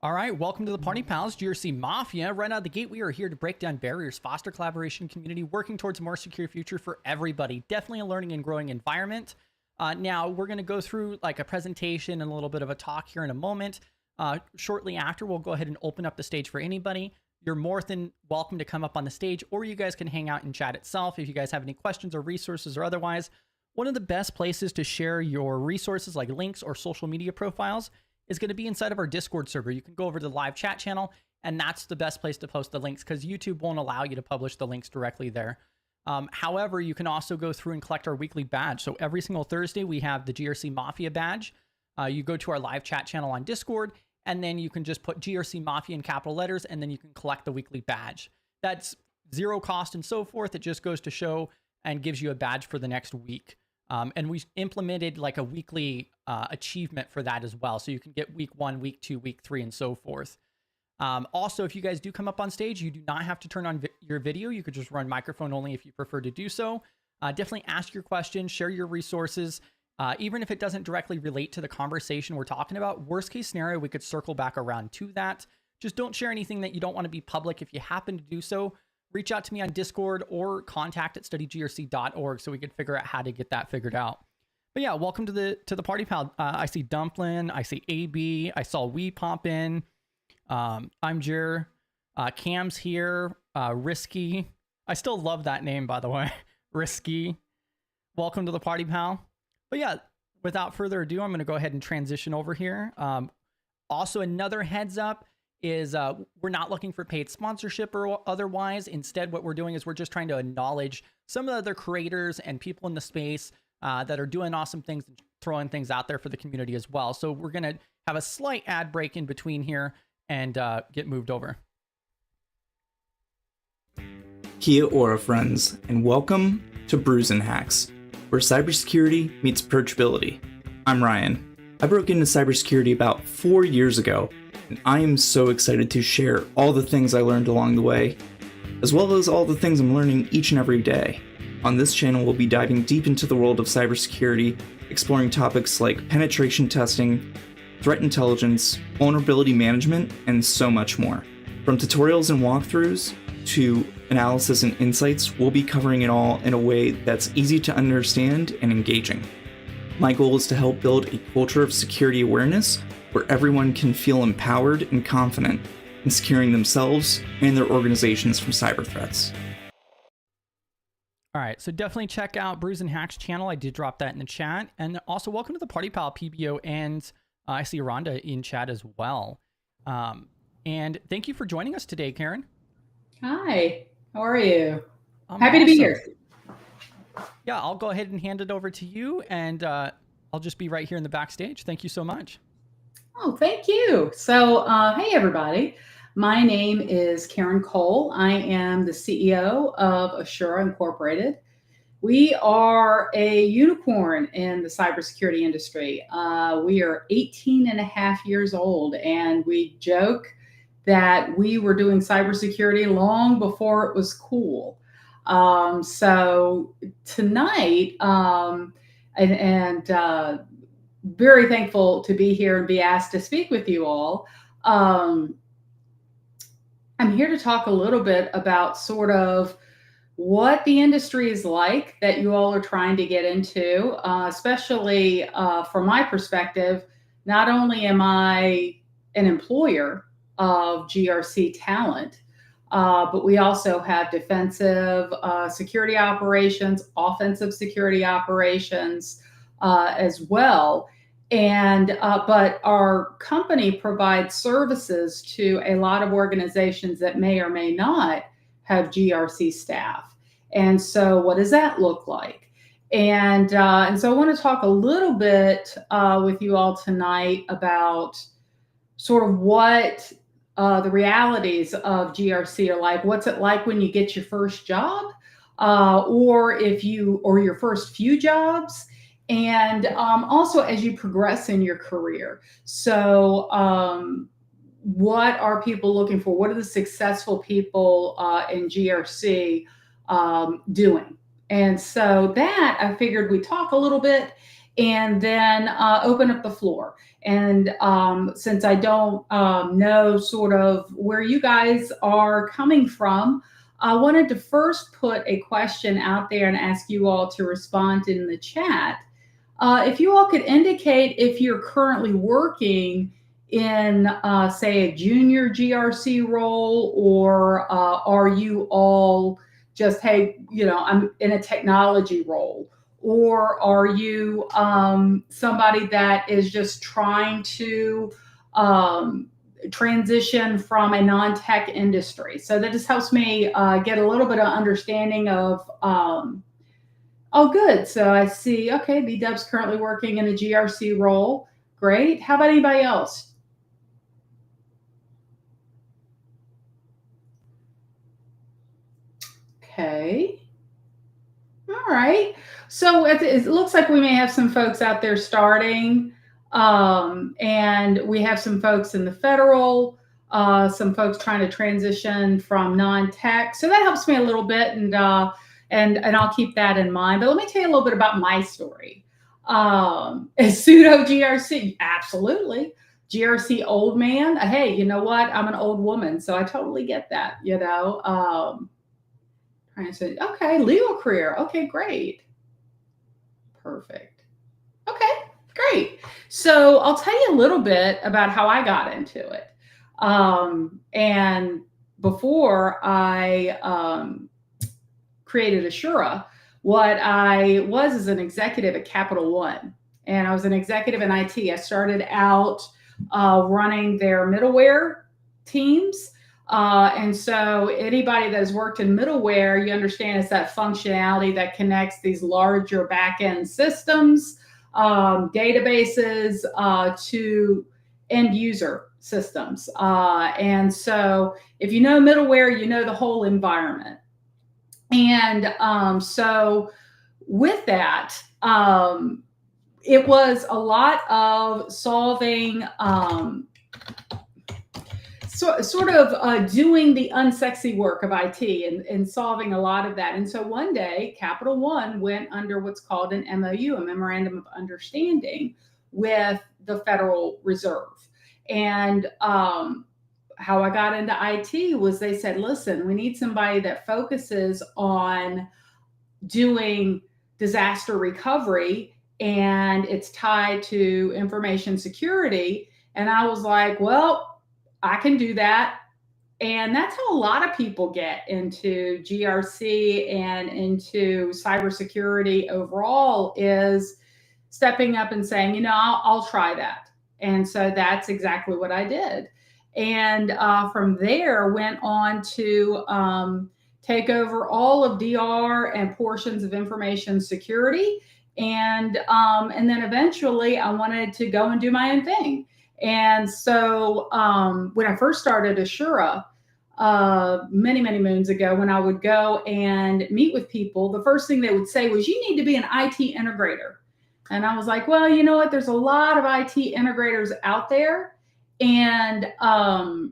All right, welcome to the Party Pals, GRC Mafia. Right out of the gate, we are here to break down barriers, foster collaboration, community, working towards a more secure future for everybody. Definitely a learning and growing environment. Now, we're going to go through like a presentation and a little bit of a talk here in a moment. Shortly after, we'll go ahead and open up the stage for anybody. You're more than welcome to come up on the stage, or you guys can hang out and chat itself if you guys have any questions or resources or otherwise. One of the best places to share your resources like links or social media profiles is going to be inside of our Discord server. You can go over to the live chat channel, and that's the best place to post the links because YouTube won't allow you to publish the links directly there. However, you can also go through and collect our weekly badge. So every single Thursday, we have the GRC Mafia badge. You go to our live chat channel on Discord, and then you can just put GRC Mafia in capital letters, and then you can collect the weekly badge. That's zero cost and so forth. It just goes to show and gives you a badge for the next week. And we implemented like a weekly achievement for that as well. So you can get week 1, week 2, week 3, and so forth. Also, if you guys do come up on stage, you do not have to turn on your video. You could just run microphone only if you prefer to do so. Definitely ask your questions, share your resources. Even if it doesn't directly relate to the conversation we're talking about, worst case scenario, we could circle back around to that. Just don't share anything that you don't want to be public. If you happen to do so, reach out to me on Discord or contact@studygrc.org so we could figure out how to get that figured out. But yeah, welcome to the Party Pal. I see Dumplin, I see AB, I saw Wee pop in. I'm Jer. Cam's here. Risky. I still love that name, by the way. Risky. Welcome to the Party Pal. But yeah, without further ado, I'm going to go ahead and transition over here. Also, another heads up is we're not looking for paid sponsorship or otherwise. Instead, what we're doing is we're just trying to acknowledge some of the other creators and people in the space that are doing awesome things and throwing things out there for the community as well. So we're going to have a slight ad break in between here and get moved over. Kia ora, friends, and welcome to Brews and Hacks, where cybersecurity meets approachability. I'm Ryan. I broke into cybersecurity about 4 years ago, and I am so excited to share all the things I learned along the way, as well as all the things I'm learning each and every day. On this channel, we'll be diving deep into the world of cybersecurity, exploring topics like penetration testing, threat intelligence, vulnerability management, and so much more. From tutorials and walkthroughs to analysis and insights, we'll be covering it all in a way that's easy to understand and engaging. My goal is to help build a culture of security awareness where everyone can feel empowered and confident in securing themselves and their organizations from cyber threats. All right, so definitely check out Brews and Hacks channel. I did drop that in the chat. And also welcome to the Party Pal PBO, and I see Rhonda in chat as well. And thank you for joining us today, Karen. Hi, how are you? I'm Happy to be awesome. here. Yeah, I'll go ahead and hand it over to you, and I'll just be right here in the backstage. Thank you so much. Oh, thank you. So, hey, everybody. My name is Karen Cole. I am the CEO of Assura Incorporated. We are a unicorn in the cybersecurity industry. We are 18 and a half years old, and we joke that we were doing cybersecurity long before it was cool. So tonight, very thankful to be here and be asked to speak with you all. I'm here to talk a little bit about sort of what the industry is like that you all are trying to get into, especially from my perspective. Not only am I an employer of GRC talent, but we also have defensive security operations, offensive security operations as well. And but our company provides services to a lot of organizations that may or may not have GRC staff. And so what does that look like? And so I want to talk a little bit with you all tonight about sort of what the realities of GRC are like. What's it like when you get your first job, or your first few jobs, and also as you progress in your career. So what are people looking for? What are the successful people in GRC doing? And so that I figured we'd talk a little bit and then open up the floor. And since I don't know sort of where you guys are coming from, I wanted to first put a question out there and ask you all to respond in the chat. If you all could indicate if you're currently working in, say, a junior GRC role, or are you all just, hey, I'm in a technology role? Or are you somebody that is just trying to transition from a non-tech industry? So that just helps me get a little bit of understanding of, oh, good. So I see, okay, B-Dub's currently working in a GRC role. Great. How about anybody else? Okay. All right. So it looks like we may have some folks out there starting, and we have some folks in the federal, some folks trying to transition from non-tech. So that helps me a little bit, and I'll keep that in mind. But let me tell you a little bit about my story. Is pseudo GRC? Absolutely. GRC old man. Hey, you know what? I'm an old woman, so I totally get that. Trying to say, okay, legal career. Okay, great. Perfect. Okay, great. So I'll tell you a little bit about how I got into it. And before I created Assura, what I was is an executive at Capital One. And I was an executive in IT. I started out running their middleware teams. And so anybody that has worked in middleware, you understand it's that functionality that connects these larger back-end systems, databases to end user systems. And so if you know middleware, you know the whole environment. And so with that, it was a lot of solving sort of doing the unsexy work of IT and solving a lot of that. And so one day, Capital One went under what's called an MOU, a Memorandum of Understanding, with the Federal Reserve. And how I got into IT was they said, listen, we need somebody that focuses on doing disaster recovery, and it's tied to information security. And I was like, well, I can do that. And that's how a lot of people get into GRC and into cybersecurity overall, is stepping up and saying, I'll try that. And so that's exactly what I did. And from there, went on to take over all of DR and portions of information security. And then eventually I wanted to go and do my own thing. And so when I first started Assura, many, many moons ago, when I would go and meet with people, the first thing they would say was, you need to be an IT integrator. And I was like, well, you know what? There's a lot of IT integrators out there. And I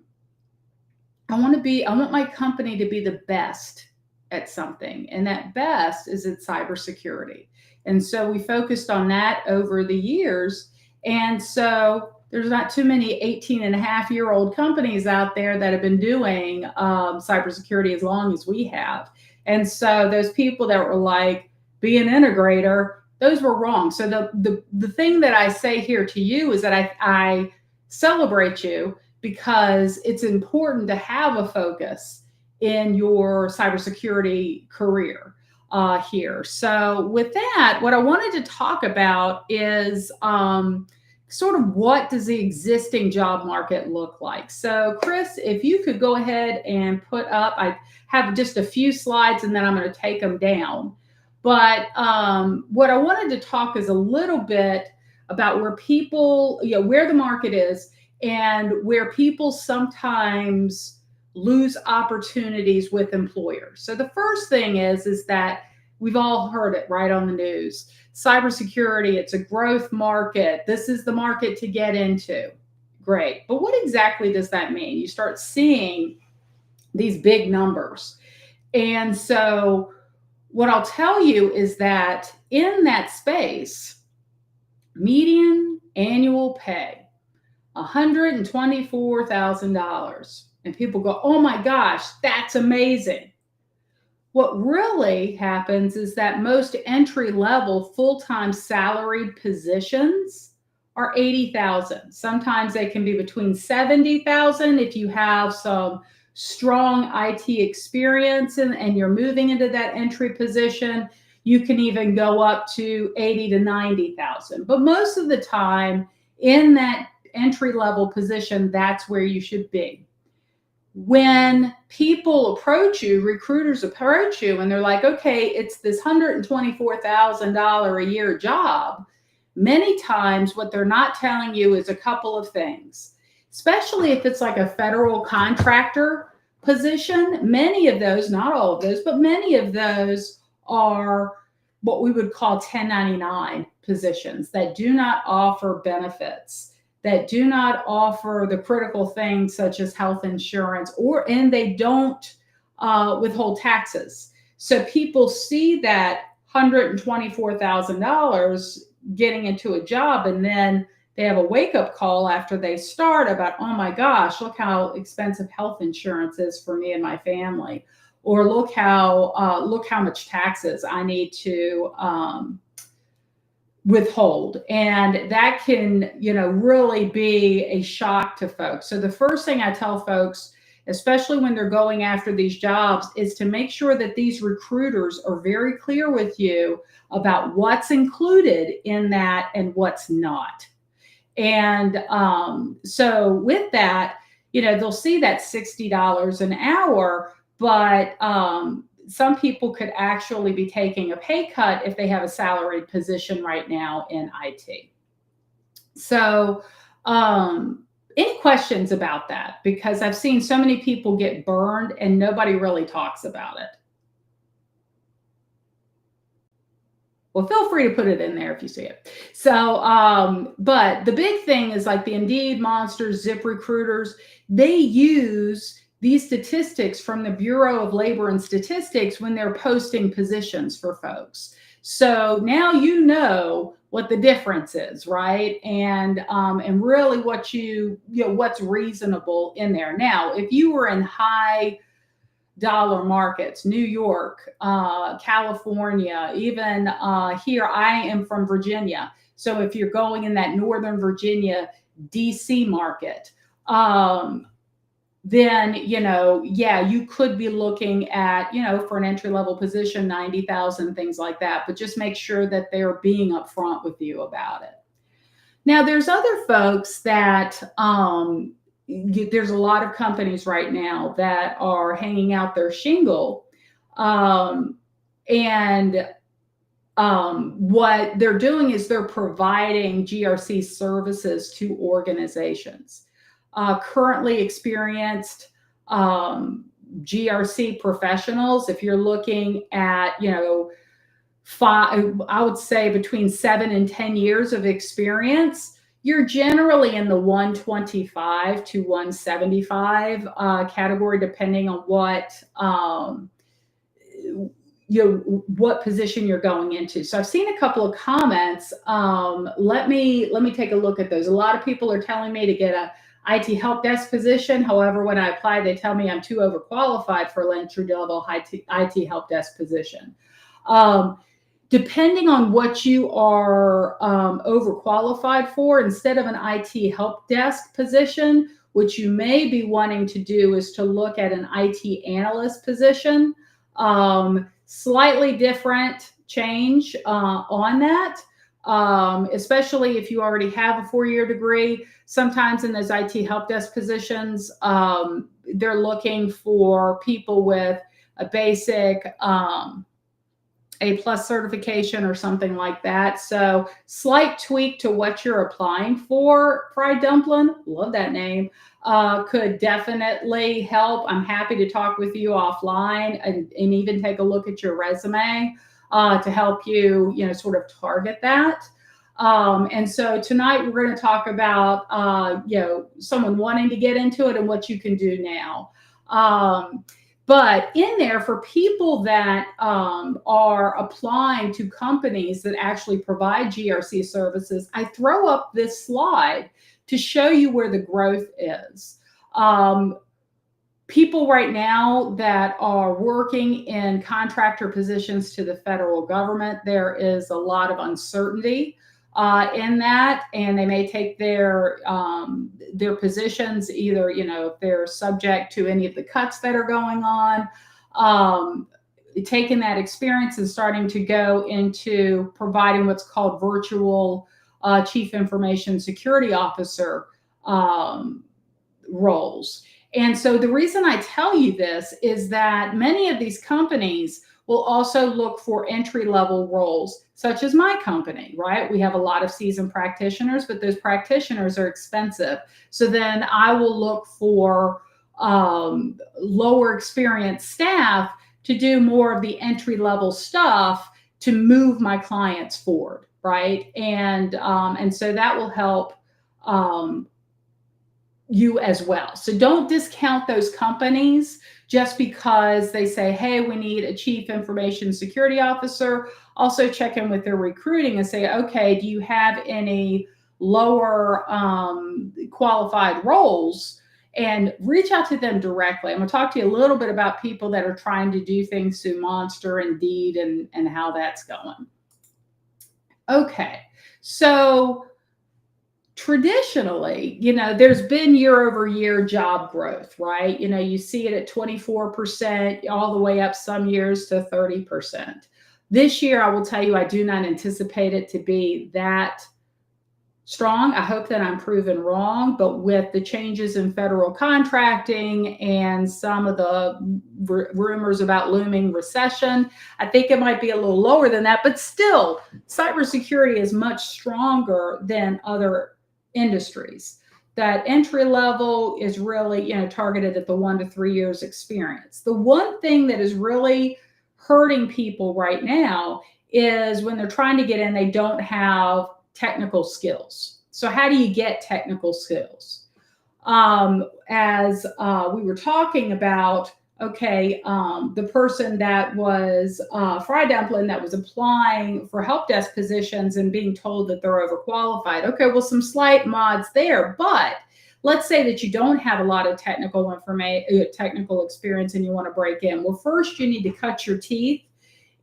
want my company to be the best at something. And that best is at cybersecurity. And so we focused on that over the years. And so there's not too many 18-and-a-half-year-old companies out there that have been doing cybersecurity as long as we have. And so those people that were like, be an integrator, those were wrong. So the thing that I say here to you is that I celebrate you, because it's important to have a focus in your cybersecurity career here. So with that, what I wanted to talk about is sort of what does the existing job market look like? So Chris, if you could go ahead and put up, I have just a few slides and then I'm going to take them down. But what I wanted to talk is a little bit about where people, where the market is and where people sometimes lose opportunities with employers. So the first thing is that we've all heard it right on the news. Cybersecurity, it's a growth market. This is the market to get into. Great. But what exactly does that mean? You start seeing these big numbers. And so what I'll tell you is that in that space, median annual pay, $124,000. And people go, oh my gosh, that's amazing. What really happens is that most entry-level full-time salaried positions are $80,000. Sometimes they can be between $70,000 if you have some strong IT experience and you're moving into that entry position. You can even go up to $80,000 to $90,000. But most of the time in that entry-level position, that's where you should be. When people approach you, recruiters approach you, and they're like, okay, it's this $124,000 a year job. Many times what they're not telling you is a couple of things, especially if it's like a federal contractor position. Many of those, not all of those, but many of those are what we would call 1099 positions that do not offer benefits, that do not offer the critical things such as health insurance, and they don't withhold taxes. So people see that $124,000 getting into a job, and then they have a wake-up call after they start about, oh my gosh, look how expensive health insurance is for me and my family, or look how much taxes I need to withhold. And that can, really be a shock to folks. So the first thing I tell folks, especially when they're going after these jobs, is to make sure that these recruiters are very clear with you about what's included in that and what's not. And so with that, they'll see that $60 an hour, but some people could actually be taking a pay cut if they have a salaried position right now in IT. So any questions about that? Because I've seen so many people get burned and nobody really talks about it. Well, feel free to put it in there if you see it. So, but the big thing is like the Indeed monsters, ZipRecruiters, they use these statistics from the Bureau of Labor and Statistics when they're posting positions for folks. So now you know what the difference is, right? And really what what's reasonable in there. Now, if you were in high dollar markets, New York, California, even here, I am from Virginia. So if you're going in that Northern Virginia, DC market, then, you could be looking at, for an entry-level position, 90,000, things like that. But just make sure that they're being upfront with you about it. Now, there's other folks that there's a lot of companies right now that are hanging out their shingle. What they're doing is they're providing GRC services to organizations. Currently experienced GRC professionals, if you're looking at, I would say between 7 and 10 years of experience, you're generally in the 125 to 175 category, depending on what position you're going into. So I've seen a couple of comments. Let me take a look at those. A lot of people are telling me to get a IT help desk position. However, when I apply, they tell me I'm too overqualified for an entry-level IT help desk position. Depending on what you are overqualified for, instead of an IT help desk position, what you may be wanting to do is to look at an IT analyst position. Slightly different change on that, especially if you already have a 4-year degree. Sometimes in those IT help desk positions, they're looking for people with a basic A+ certification or something like that. So slight tweak to what you're applying for, Fried Dumpling, love that name, could definitely help. I'm happy to talk with you offline and even take a look at your resume to help you, sort of target that. And so tonight we're going to talk about, someone wanting to get into it and what you can do now. But in there, for people that are applying to companies that actually provide GRC services, I throw up this slide to show you where the growth is. People right now that are working in contractor positions to the federal government, there is a lot of uncertainty in that, and they may take their positions either, if they're subject to any of the cuts that are going on, taking that experience and starting to go into providing what's called virtual chief information security officer roles. And so the reason I tell you this is that many of these companies will also look for entry-level roles, such as my company, right? We have a lot of seasoned practitioners, but those practitioners are expensive. So then I will look for lower experienced staff to do more of the entry-level stuff to move my clients forward, right? And so that will help you as well. So don't discount those companies just because they say, hey, we need a chief information security officer. Also check in with their recruiting and say, okay, do you have any lower qualified roles? And reach out to them directly. I'm going to talk to you a little bit about people that are trying to do things through Monster, Indeed, and how that's going. Okay, so traditionally, there's been year-over-year job growth, right? You see it at 24%, all the way up some years to 30%. This year, I will tell you, I do not anticipate it to be that strong. I hope that I'm proven wrong, but with the changes in federal contracting and some of the rumors about looming recession, I think it might be a little lower than that, but still, cybersecurity is much stronger than other industries. That entry level is really, targeted at the 1 to 3 years experience. The one thing that is really hurting people right now is when they're trying to get in, they don't have technical skills. So how do you get technical skills? As we were talking about, okay, the person that was Fried Dumpling that was applying for help desk positions and being told that they're overqualified. Okay, well, some slight mods there, but let's say that you don't have a lot of technical experience and you want to break in. Well, first you need to cut your teeth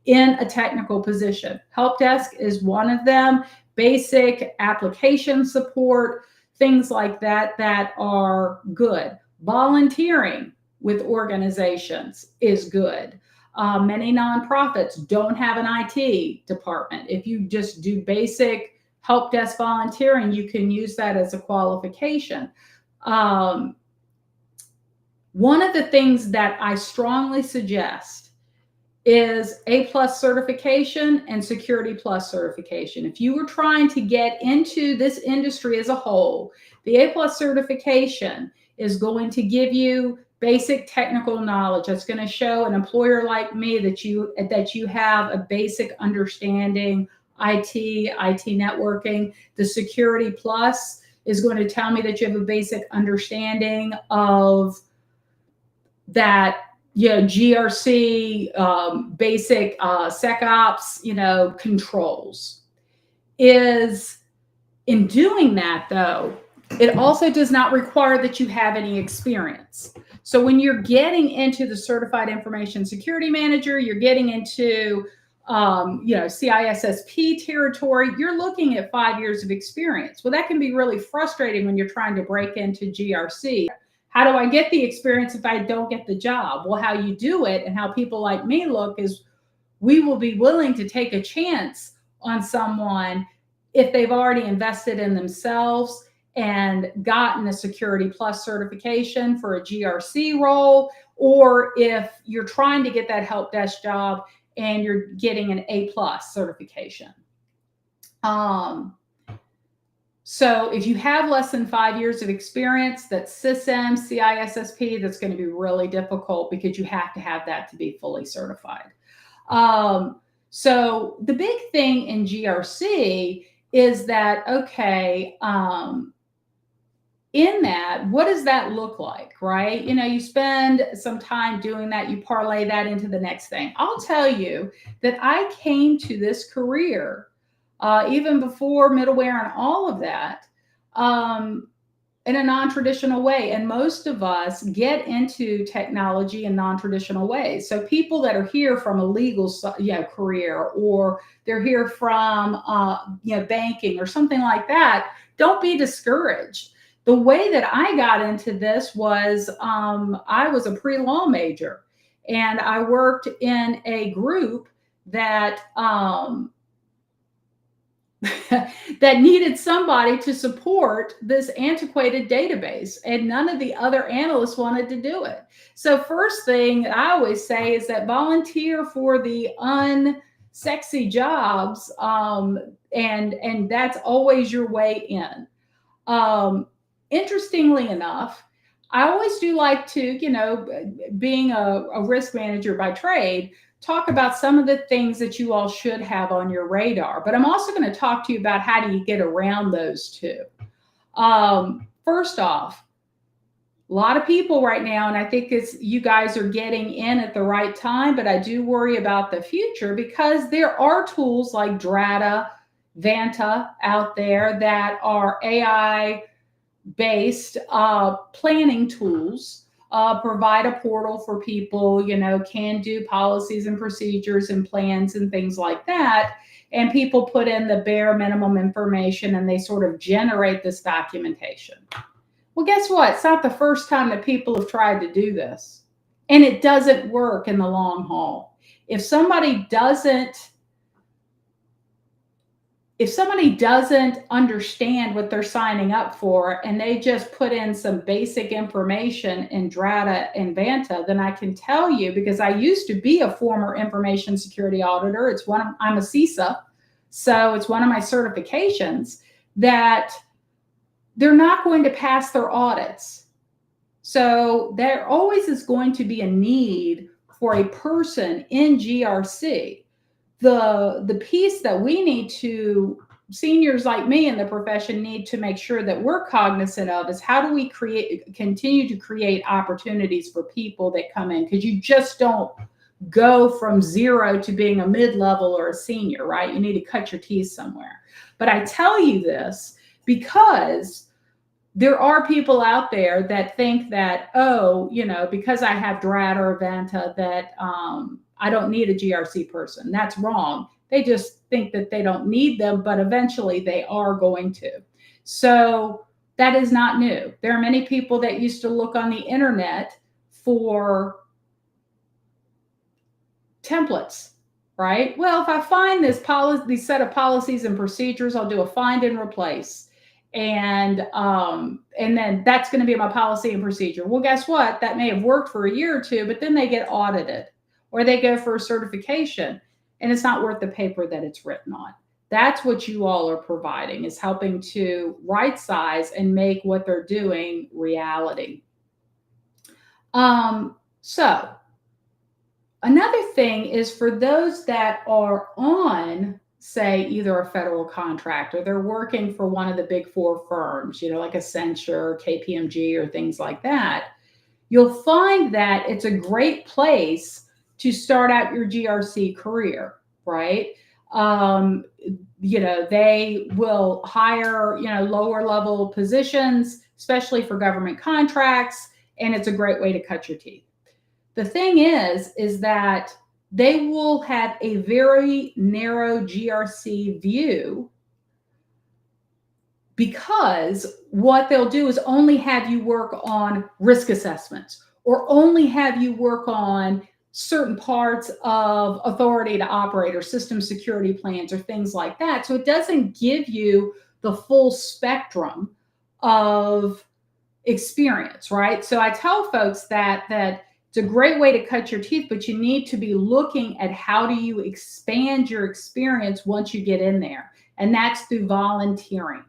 in a technical position. Help desk is one of them. Basic application support, things like that are good. Volunteering with organizations is good. Many nonprofits don't have an IT department. If you just do basic help desk volunteering, you can use that as a qualification. One of the things that I strongly suggest is A+ certification and Security Plus certification. If you were trying to get into this industry as a whole, the A+ certification is going to give you basic technical knowledge. That's going to show an employer like me that you have a basic understanding IT networking. The Security Plus is going to tell me that you have a basic understanding of that, GRC, basic SecOps, controls. Is in doing that, though, it also does not require that you have any experience. So when you're getting into the Certified Information Security Manager, you're getting into CISSP territory, you're looking at 5 years of experience. Well, that can be really frustrating when you're trying to break into GRC. How do I get the experience if I don't get the job? Well, how you do it and how people like me look is we will be willing to take a chance on someone if they've already invested in themselves and gotten a Security Plus certification for a GRC role, or if you're trying to get that help desk job and you're getting an A+ certification. So if you have less than 5 years of experience, that's CISM, CISSP, that's going to be really difficult because you have to have that to be fully certified. So the big thing in GRC is that, okay, in that, what does that look like, right? You spend some time doing that, you parlay that into the next thing. I'll tell you that I came to this career even before middleware and all of that, in a non-traditional way. And most of us get into technology in non-traditional ways. So people that are here from a legal career, or they're here from banking or something like that, don't be discouraged. The way that I got into this was I was a pre-law major, and I worked in a group that that needed somebody to support this antiquated database, and none of the other analysts wanted to do it. So first thing I always say is that volunteer for the unsexy jobs, and that's always your way in. Interestingly enough, I always do like to, being a risk manager by trade, talk about some of the things that you all should have on your radar. But I'm also going to talk to you about how do you get around those two. First off, a lot of people right now, and I think you guys are getting in at the right time, but I do worry about the future because there are tools like Drata, Vanta out there that are AI-based planning tools. Provide a portal for people, can do policies and procedures and plans and things like that. And people put in the bare minimum information and they sort of generate this documentation. Well, guess what? It's not the first time that people have tried to do this. And it doesn't work in the long haul. If somebody doesn't understand what they're signing up for and they just put in some basic information in Drata and Vanta, then I can tell you, because I used to be a former information security auditor, I'm a CISO, so it's one of my certifications, that they're not going to pass their audits. So there always is going to be a need for a person in GRC. The piece that we need to, seniors like me in the profession need to make sure that we're cognizant of is how do we continue to create opportunities for people that come in, because you just don't go from zero to being a mid-level or a senior, right? You need to cut your teeth somewhere. But I tell you this because there are people out there that think that, because I have Drata or Vanta, that I don't need a GRC person. That's wrong. They just think that they don't need them, but eventually they are going to. So that is not new. There are many people that used to look on the internet for templates, right? Well, if I find this set of policies and procedures, I'll do a find and replace. And then that's going to be my policy and procedure. Well, guess what? That may have worked for a year or two, but then they get audited or they go for a certification and it's not worth the paper that it's written on. That's what you all are providing, is helping to right size and make what they're doing reality. So another thing is for those that are on, say, either a federal contract or they're working for one of the big four firms, like Accenture, KPMG, or things like that, you'll find that it's a great place to start out your GRC career, right? They will hire, lower level positions, especially for government contracts, and it's a great way to cut your teeth. The thing is that they will have a very narrow GRC view, because what they'll do is only have you work on risk assessments or only have you work on certain parts of authority to operate or system security plans or things like that. So it doesn't give you the full spectrum of experience, right? So I tell folks that it's a great way to cut your teeth, but you need to be looking at how do you expand your experience once you get in there. And that's through volunteering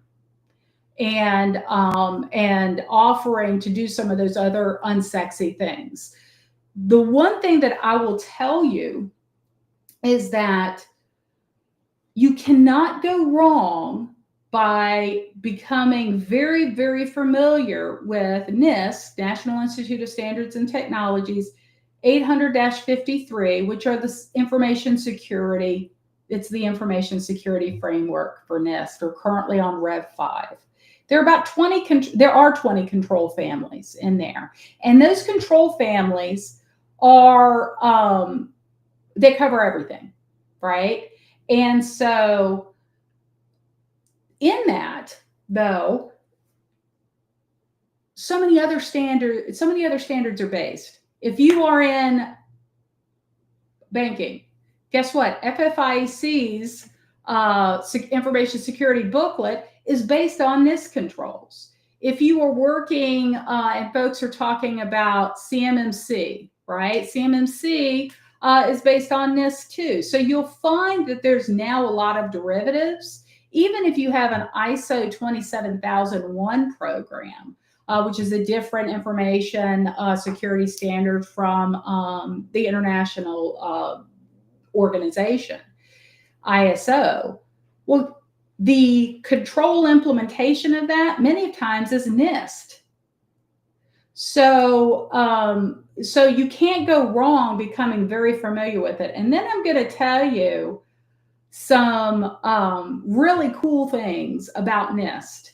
and offering to do some of those other unsexy things. The one thing that I will tell you is that you cannot go wrong by becoming very, very familiar with NIST, National Institute of Standards and Technologies, 800-53, which are the information security. It's the information security framework for NIST. We're currently on Rev 5. There are 20 control families in there. And those control families are, they cover everything, right? And so in that, though, so many other standards are based. If you are in banking, guess what? FFIEC's information security booklet is based on NIST controls. If you are working and folks are talking about CMMC, right? CMMC is based on NIST too. So you'll find that there's now a lot of derivatives, even if you have an ISO 27001 program, which is a different information security standard from the international organization, ISO. Well, the control implementation of that many times is NIST. So you can't go wrong becoming very familiar with it. And then I'm going to tell you some really cool things about NIST.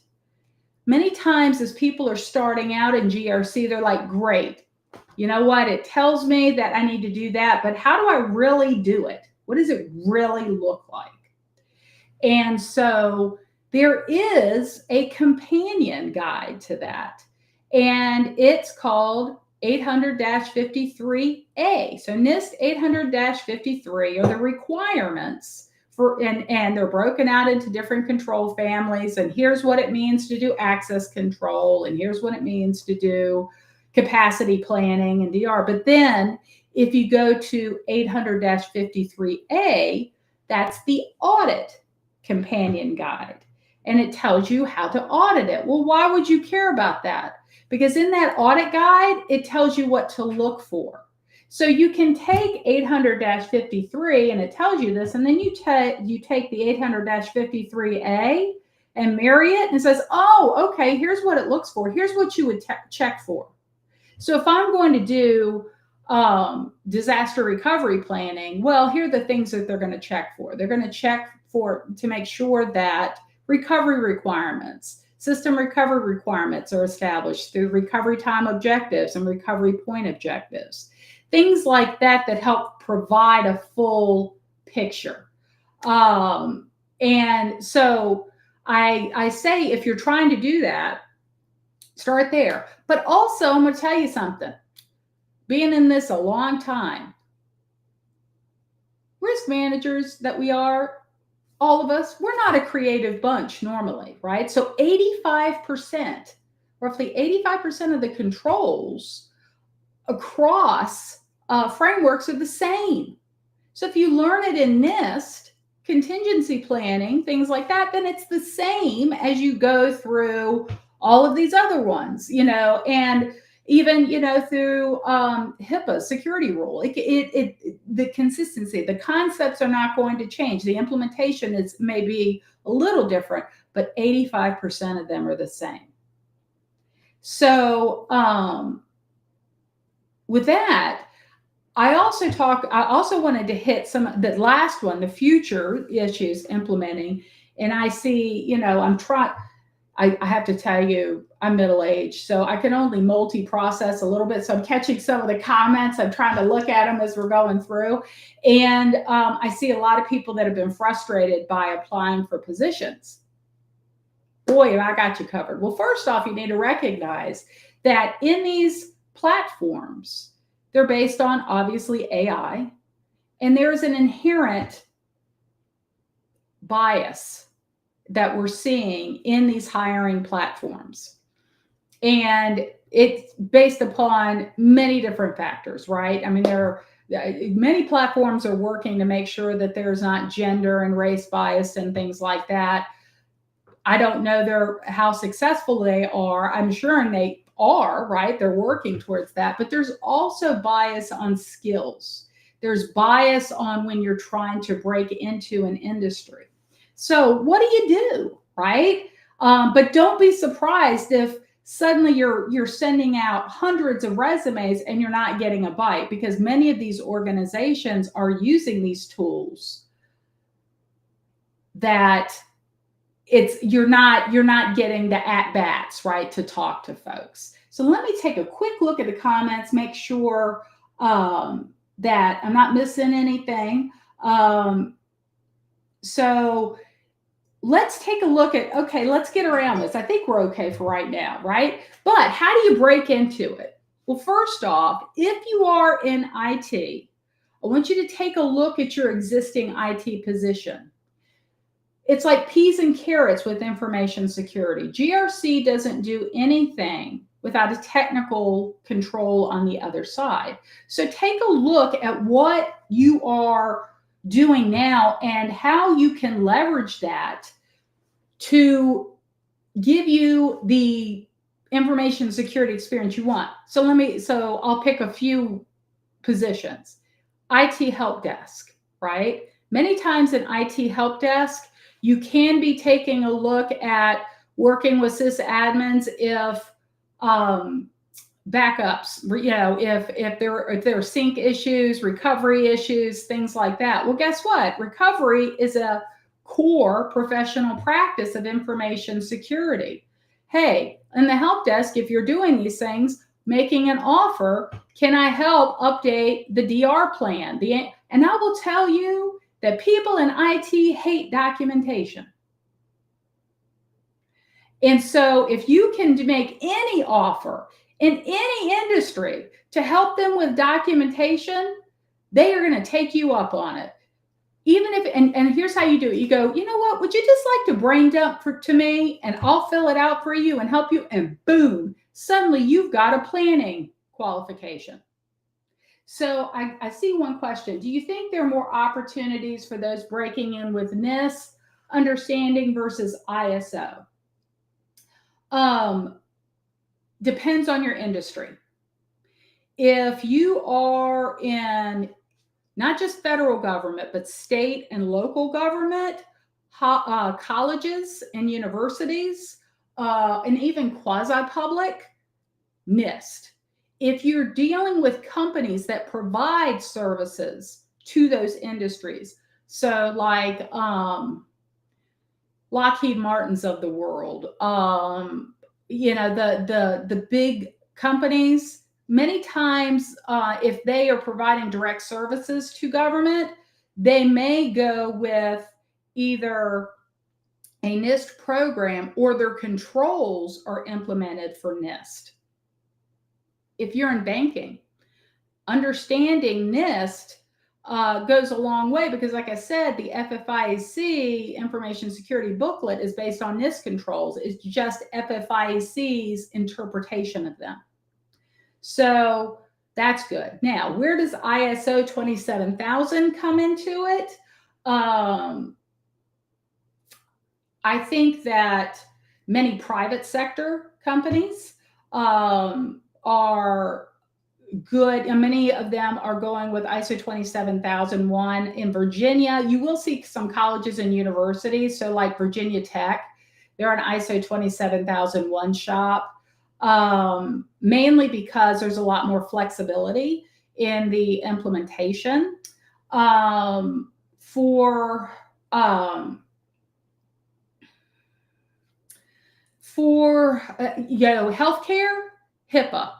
Many times as people are starting out in GRC, they're like, great, you know what? It tells me that I need to do that, but how do I really do it? What does it really look like? And so there is a companion guide to that, and it's called 800-53A. So NIST 800-53 are the requirements for, and they're broken out into different control families. And here's what it means to do access control, and here's what it means to do capacity planning and DR. But then if you go to 800-53A, that's the audit companion guide, and it tells you how to audit it. Well, why would you care about that? Because in that audit guide, it tells you what to look for. So you can take 800-53 and it tells you this, and then you take the 800-53A and marry it, and it says, oh, okay, here's what it looks for. Here's what you would check for. So if I'm going to do disaster recovery planning, well, here are the things that they're going to check for. They're going to check to make sure that recovery requirements, system recovery requirements are established through recovery time objectives and recovery point objectives. Things like that that help provide a full picture. And so I say, if you're trying to do that, start there. But also, I'm going to tell you something. Being in this a long time, risk managers that we are, all of us, we're not a creative bunch normally, right? So 85%, roughly 85% of the controls across frameworks are the same. So if you learn it in NIST, contingency planning, things like that, then it's the same as you go through all of these other ones, and even, through HIPAA security rule. The consistency, the concepts are not going to change. The implementation is maybe a little different, but 85% of them are the same. So with that, I also wanted to hit the last one, the future issues implementing. And I see, I have to tell you, I'm middle-aged, so I can only multi-process a little bit. So I'm catching some of the comments. I'm trying to look at them as we're going through. And I see a lot of people that have been frustrated by applying for positions. Boy, I got you covered. Well, first off, you need to recognize that in these platforms, they're based on, obviously, AI, and there's an inherent bias that we're seeing in these hiring platforms. And it's based upon many different factors, right? I mean, many platforms are working to make sure that there's not gender and race bias and things like that. I don't know how successful they are. I'm sure they are, right? They're working towards that. But there's also bias on skills. There's bias on when you're trying to break into an industry. So what do, right? But don't be surprised if suddenly you're sending out hundreds of resumes and you're not getting a bite, because many of these organizations are using these tools that you're not getting the at-bats, right, to talk to folks. So let me take a quick look at the comments, make sure that I'm not missing anything. So let's take a look at, okay, let's get around this. I think we're okay for right now, right? But how do you break into it? Well, first off, if you are in IT, I want you to take a look at your existing IT position. It's like peas and carrots with information security. GRC doesn't do anything without a technical control on the other side. So take a look at what you are doing now and how you can leverage that to give you the information security experience you want. So I'll pick a few positions. IT help desk, right? Many times in IT help desk, you can be taking a look at working with sysadmins if backups, if there are sync issues, recovery issues, things like that. Well, guess what? Recovery is a core professional practice of information security. Hey, in the help desk, if you're doing these things, making an offer, can I help update the DR plan? And I will tell you that people in IT hate documentation. And so if you can make any offer in any industry to help them with documentation, they are going to take you up on it. Even if, and here's how you do it. You go, you know what, would you just like to brain dump to me and I'll fill it out for you and help you? And boom, suddenly you've got a planning qualification. So I see one question. Do you think there are more opportunities for those breaking in with NIST understanding versus ISO? Depends on your industry. If you are in not just federal government, but state and local government, colleges and universities, and even quasi-public, NIST. If you're dealing with companies that provide services to those industries, so like Lockheed Martins of the world, the big companies, many times if they are providing direct services to government, they may go with either a NIST program or their controls are implemented for NIST. If you're in banking, understanding NIST goes a long way because, like I said, the FFIEC information security booklet is based on NIST controls. It's just FFIEC's interpretation of them. So that's good. Now, where does ISO 27000 come into it? I think that many private sector companies are good, and many of them are going with ISO 27001. In Virginia, you will see some colleges and universities. So like Virginia Tech, they're an ISO 27001 shop, mainly because there's a lot more flexibility in the implementation. For healthcare, HIPAA.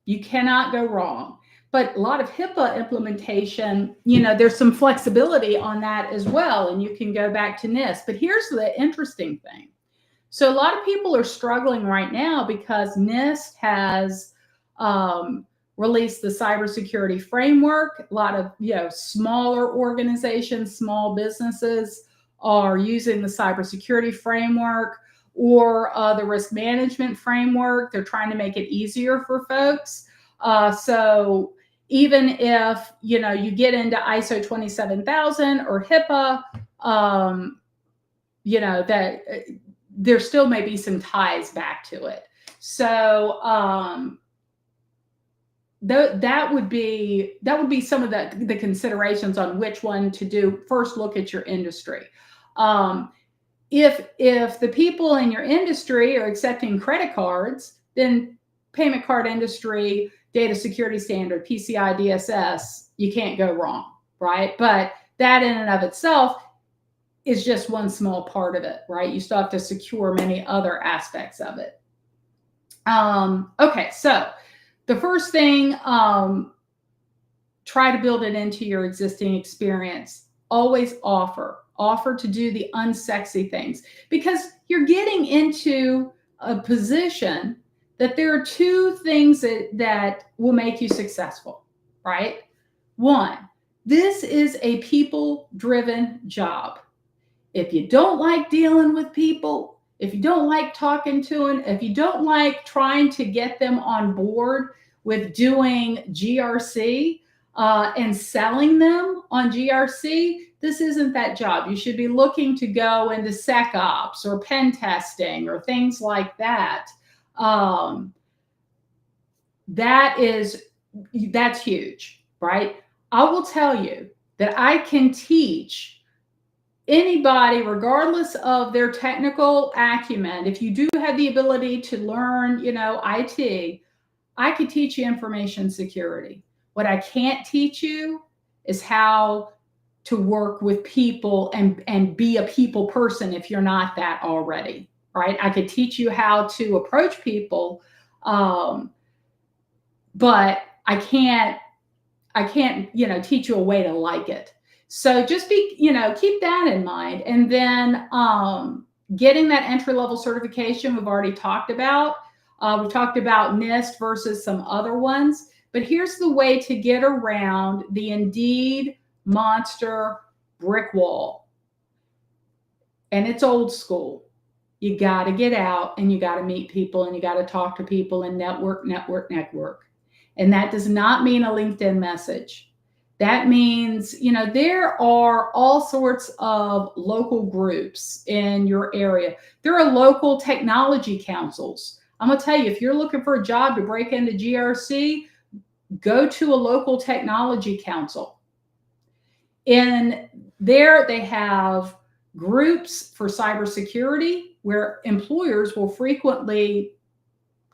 You cannot go wrong. But a lot of HIPAA implementation, there's some flexibility on that as well. And you can go back to NIST. But here's the interesting thing. So a lot of people are struggling right now because NIST has released the cybersecurity framework. A lot of smaller organizations, small businesses are using the cybersecurity framework or the risk management framework. They're trying to make it easier for folks. So even if, you get into ISO 27000 or HIPAA, that there still may be some ties back to it. So that would be some of the considerations on which one to do. First, look at your industry. If the people in your industry are accepting credit cards, then payment card industry, data security standard, PCI DSS, you can't go wrong, right? But that in and of itself is just one small part of it, right? You still have to secure many other aspects of it. Okay, so the first thing, try to build it into your existing experience. Always offer to do the unsexy things, because you're getting into a position that there are two things that will make you successful, right? One, this is a people-driven job. If you don't like dealing with people, if you don't like talking to them, if you don't like trying to get them on board with doing GRC and selling them on GRC, this isn't that job. You should be looking to go into SecOps or pen testing or things like that. That's huge, right? I will tell you that I can teach anybody, regardless of their technical acumen. If you do have the ability to learn, IT, I could teach you information security. What I can't teach you is how to work with people and be a people person if you're not that already, right? I could teach you how to approach people, but I can't, teach you a way to like it. So just keep that in mind. And then getting that entry-level certification we've already talked about. We've talked about NIST versus some other ones. But here's the way to get around the Indeed monster brick wall. And it's old school. You got to get out and you got to meet people and you got to talk to people and network. And that does not mean a LinkedIn message. That means, there are all sorts of local groups in your area. There are local technology councils. I'm going to tell you, if you're looking for a job to break into GRC, go to a local technology council. And there they have groups for cybersecurity where employers will frequently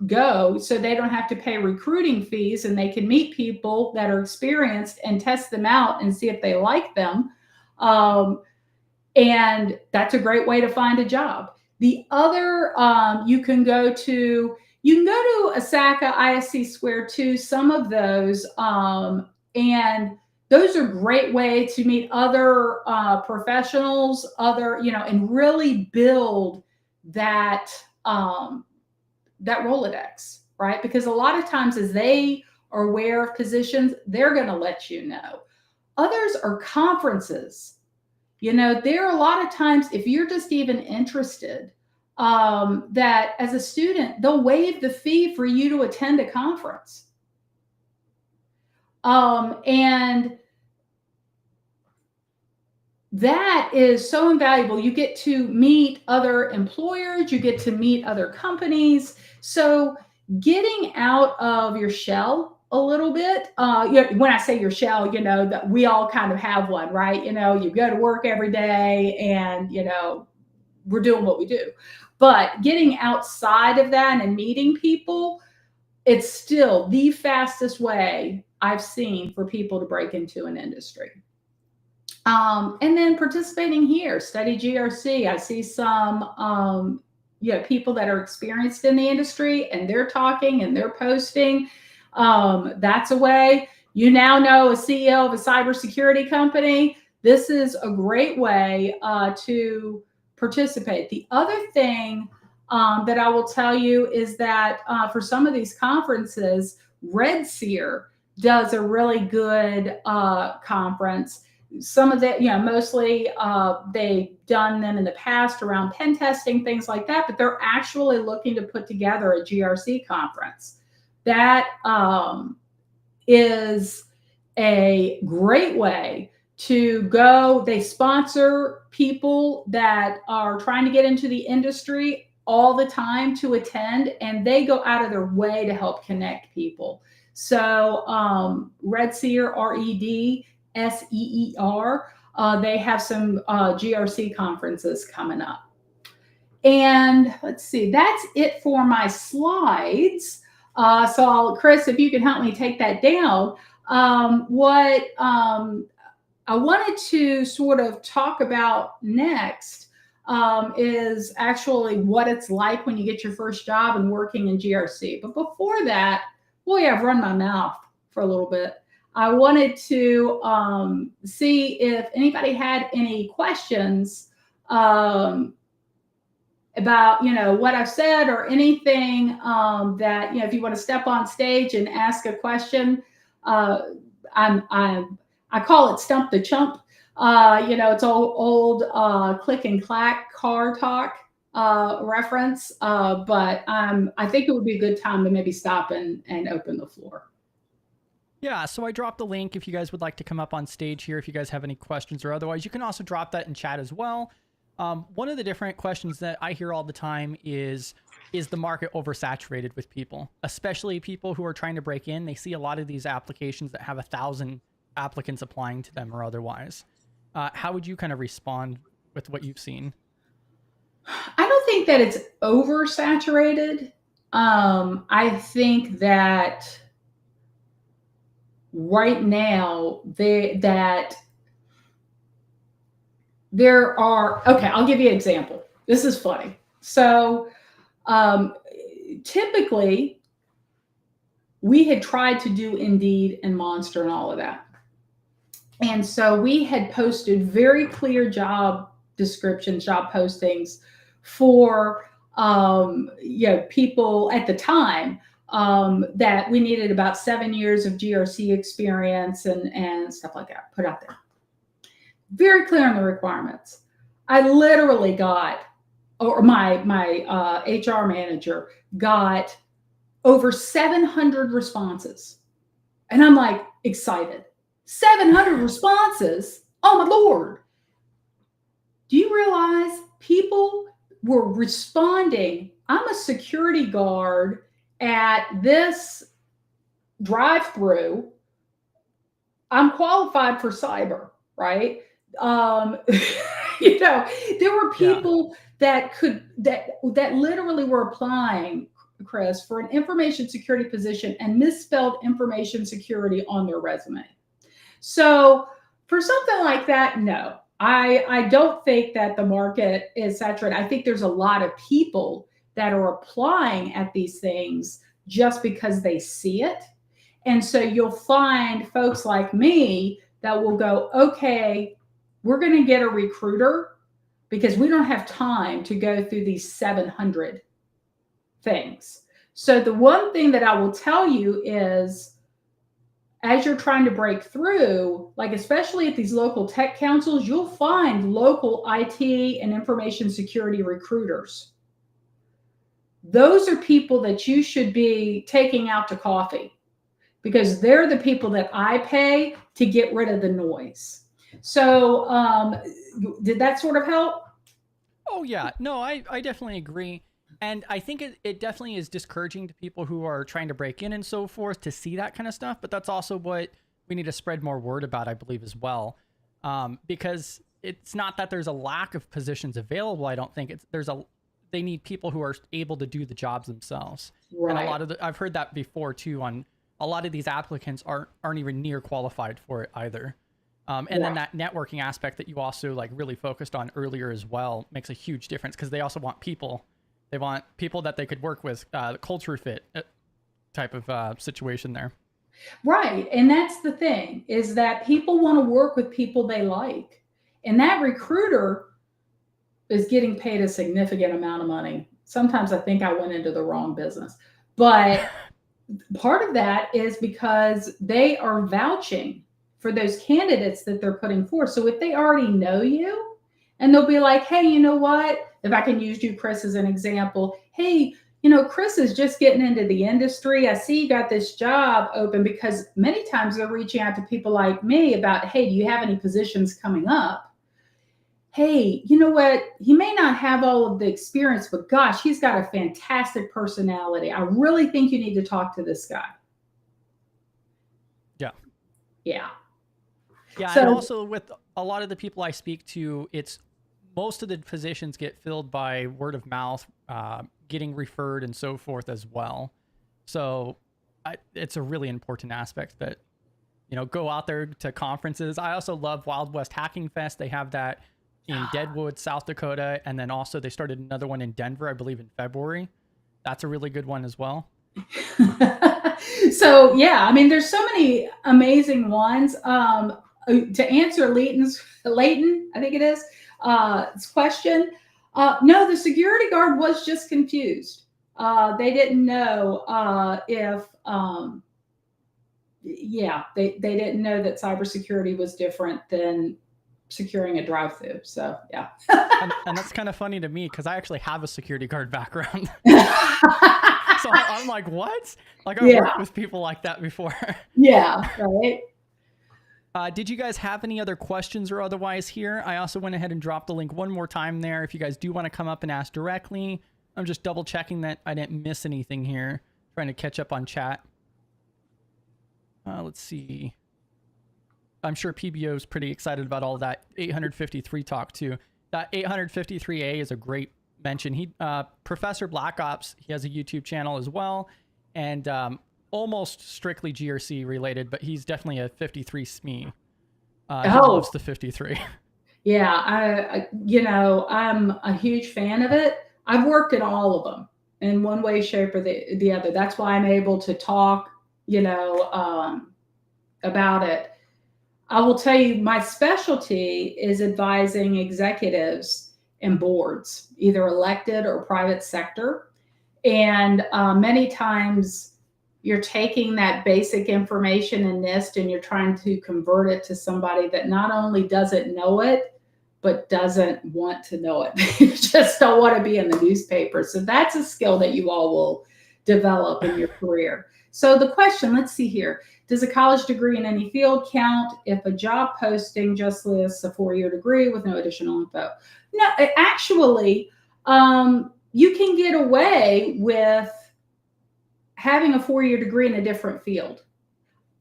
go so they don't have to pay recruiting fees and they can meet people that are experienced and test them out and see if they like them. And that's a great way to find a job. The other, you can go to ASACA, ISC Square too, some of those, and those are great ways to meet other professionals, and really build that Rolodex, right? Because a lot of times as they are aware of positions, they're going to let you know. Others are conferences. There are a lot of times, if you're just even interested, that as a student, they'll waive the fee for you to attend a conference. And that is so invaluable. You get to meet other employers, you get to meet other companies. So getting out of your shell a little bit. When I say your shell, that we all kind of have one, right? You go to work every day and, we're doing what we do. But getting outside of that and meeting people, it's still the fastest way I've seen for people to break into an industry. And then participating here, study GRC. I see some people that are experienced in the industry, and they're talking and they're posting. That's a way. You now know a CEO of a cybersecurity company. This is a great way to participate. The other thing that I will tell you is that for some of these conferences, Red Seer does a really good conference. Some of that, mostly they've done them in the past around pen testing, things like that, but they're actually looking to put together a GRC conference. That is a great way to go. They sponsor people that are trying to get into the industry all the time to attend, and they go out of their way to help connect people. So Red Seer, REDSEER, they have some GRC conferences coming up. And let's see, that's it for my slides. Chris, if you can help me take that down. What I wanted to sort of talk about next is actually what it's like when you get your first job and working in GRC. But before that, I've run my mouth for a little bit. I wanted to see if anybody had any questions about, what I've said or anything that, if you want to step on stage and ask a question. I call it Stump the Chump. It's old click and clack car talk reference. But I think it would be a good time to maybe stop and open the floor. Yeah, so I dropped the link if you guys would like to come up on stage here, if you guys have any questions or otherwise. You can also drop that in chat as well. One of the different questions that I hear all the time is the market oversaturated with people, especially people who are trying to break in? They see a lot of these applications that have 1,000 applicants applying to them or otherwise. How would you kind of respond with what you've seen? I don't think that it's oversaturated. I think that right now that there are, okay, I'll give you an example. This is funny. So typically we had tried to do Indeed and Monster and all of that. And so we had posted very clear job descriptions, job postings for people at the time that we needed about 7 years of GRC experience and stuff like that put out there. Very clear on the requirements. I literally got, or my HR manager got over 700 responses. And I'm like excited. 700 responses? Oh my Lord. Do you realize people were responding? I'm a security guard at this drive-through. I'm qualified for cyber, right? There were people that literally were applying, Chris, for an information security position and misspelled information security on their resume. So for something like that, no, I don't think that the market is saturated. I think there's a lot of people that are applying at these things just because they see it. And so you'll find folks like me that will go, okay, we're going to get a recruiter because we don't have time to go through these 700 things. So the one thing that I will tell you is, as you're trying to break through, like especially at these local tech councils, you'll find local IT and information security recruiters. Those are people that you should be taking out to coffee, because they're the people that I pay to get rid of the noise. So did that sort of help? Oh yeah, no, I definitely agree. And I think it definitely is discouraging to people who are trying to break in and so forth to see that kind of stuff. But that's also what we need to spread more word about, I believe, as well. Because it's not that there's a lack of positions available. I don't think they need people who are able to do the jobs themselves. Right. And I've heard that before too, on a lot of these applicants aren't even near qualified for it either. And then that networking aspect that you also like really focused on earlier as well makes a huge difference, because they also want people. They want people that they could work with, the culture fit type of situation there. Right. And that's the thing, is that people want to work with people they like. And that recruiter is getting paid a significant amount of money. Sometimes I think I went into the wrong business. But part of that is because they are vouching for those candidates that they're putting forth. So if they already know you, and they'll be like, hey, you know what? If I can use you, Chris, as an example, hey, Chris is just getting into the industry. I see you got this job open, because many times they're reaching out to people like me about, hey, do you have any positions coming up? Hey, you know what? He may not have all of the experience, but gosh, he's got a fantastic personality. I really think you need to talk to this guy. Yeah. Yeah. Yeah. So, and also with a lot of the people I speak to, most of the positions get filled by word of mouth, getting referred and so forth as well. So it's a really important aspect that, go out there to conferences. I also love Wild West Hacking Fest. They have that in Deadwood, South Dakota. And then also they started another one in Denver, I believe in February. That's a really good one as well. So yeah, I mean, there's so many amazing ones. To answer Leighton, I think it is, question. No, the security guard was just confused. They didn't know if, they didn't know that cybersecurity was different than securing a drive-through. So yeah. and that's kind of funny to me, because I actually have a security guard background. So I'm like, what? Like, I've worked with people like that before. Yeah, right. Did you guys have any other questions or otherwise here? I also went ahead and dropped the link one more time there. If you guys do want to come up and ask directly, I'm just double checking that I didn't miss anything here. Trying to catch up on chat. Let's see. I'm sure PBO is pretty excited about all that 853 talk too. That 853A is a great mention. Professor Black Ops, he has a YouTube channel as well, and almost strictly GRC related, but he's definitely a 53 SME. He loves the 53. Yeah, I'm a huge fan of it. I've worked in all of them in one way, shape, or the other. That's why I'm able to talk, about it. I will tell you, my specialty is advising executives and boards, either elected or private sector. And many times you're taking that basic information in NIST and you're trying to convert it to somebody that not only doesn't know it, but doesn't want to know it. You just don't want to be in the newspaper. So that's a skill that you all will develop in your career. So the question, let's see here. Does a college degree in any field count if a job posting just lists a 4-year degree with no additional info? No, actually, you can get away with having a 4-year degree in a different field.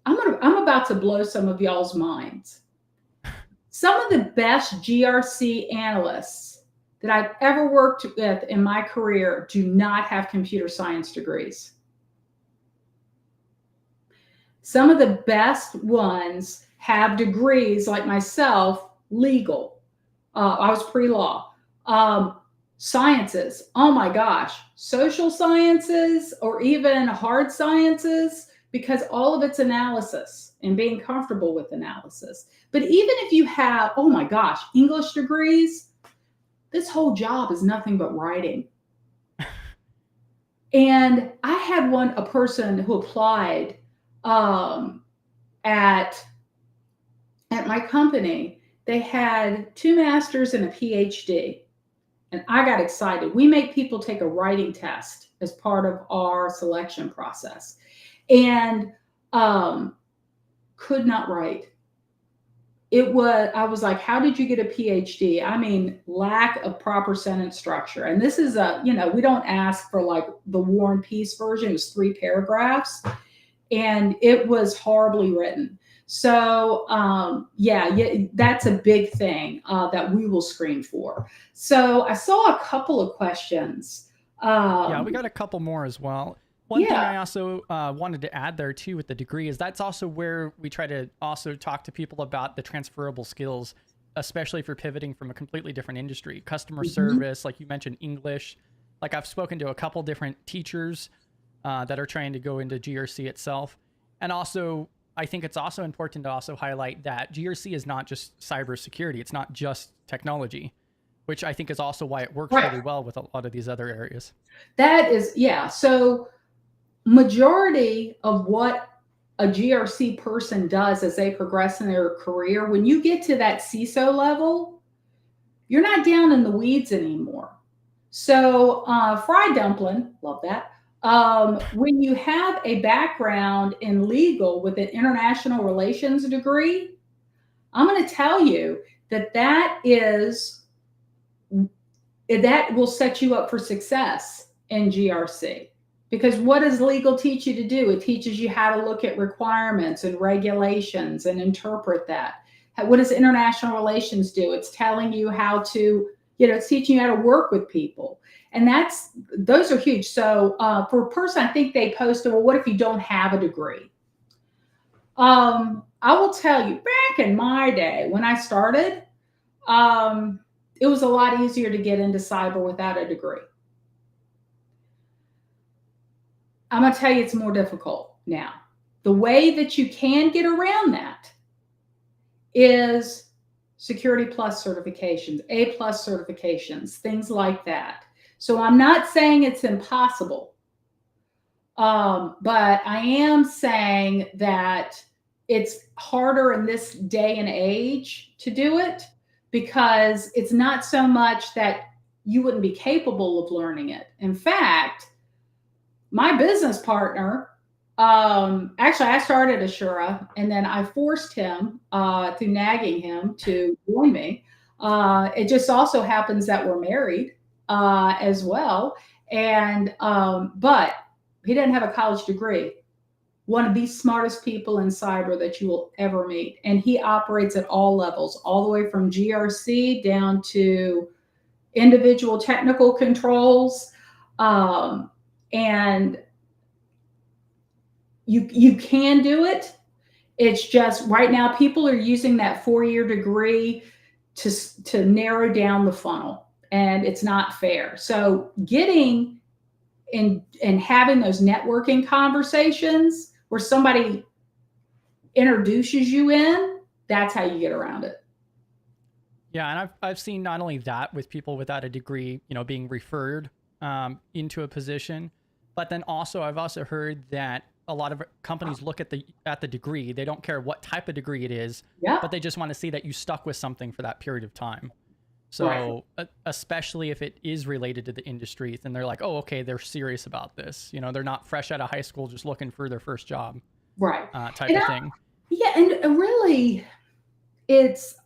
I'm about to blow some of y'all's minds. Some of the best GRC analysts that I've ever worked with in my career do not have computer science degrees. Some of the best ones have degrees, like myself, legal. I was pre-law. Sciences, oh my gosh, social sciences or even hard sciences, because all of it's analysis and being comfortable with analysis. But even if you have, oh my gosh, English degrees, this whole job is nothing but writing. And I had a person who applied at my company, they had 2 masters and a PhD. And I got excited. We make people take a writing test as part of our selection process, and could not write. I was like, how did you get a PhD? I mean, lack of proper sentence structure. And this is we don't ask for like the War and Peace version. It was 3 paragraphs, and it was horribly written. So that's a big thing that we will screen for. So I saw a couple of questions. We got a couple more as well. One thing I also wanted to add there too with the degree is that's also where we try to also talk to people about the transferable skills, especially if you're pivoting from a completely different industry. Customer service, like you mentioned, English. Like I've spoken to a couple different teachers that are trying to go into GRC itself. And also, I think it's also important to also highlight that GRC is not just cybersecurity. It's not just technology, which I think is also why it works really well with a lot of these other areas. That is, so majority of what a GRC person does as they progress in their career, when you get to that CISO level, you're not down in the weeds anymore. So fried dumpling, love that. When you have a background in legal with an international relations degree, I'm going to tell you that will set you up for success in GRC. Because what does legal teach you to do? It teaches you how to look at requirements and regulations and interpret that. What does international relations do? It's telling you how to, it's teaching you how to work with people. And those are huge. So for a person, I think they posted, well, what if you don't have a degree? I will tell you, back in my day when I started, it was a lot easier to get into cyber without a degree. I'm going to tell you it's more difficult now. The way that you can get around that is Security Plus certifications, A+ certifications, things like that. So I'm not saying it's impossible, but I am saying that it's harder in this day and age to do it because it's not so much that you wouldn't be capable of learning it. In fact, my business partner, actually, I started Assura, and then I forced him through nagging him to join me. It just also happens that we're married as well, and but he didn't have a college degree. One of the smartest people in cyber that you will ever meet, and he operates at all levels, all the way from GRC down to individual technical controls. And you can do it. It's just right now people are using that 4-year degree to narrow down the funnel, and it's not fair. So getting in and having those networking conversations where somebody introduces you in, that's how you get around it. Yeah, and I've seen not only that with people without a degree, being referred into a position, but then also I've also heard that a lot of companies look at the degree. They don't care what type of degree it is, but they just want to see that you stuck with something for that period of time. So especially if it is related to the industry, then they're like, oh, okay, they're serious about this. They're not fresh out of high school just looking for their first job, type of thing. Yeah, and really, it's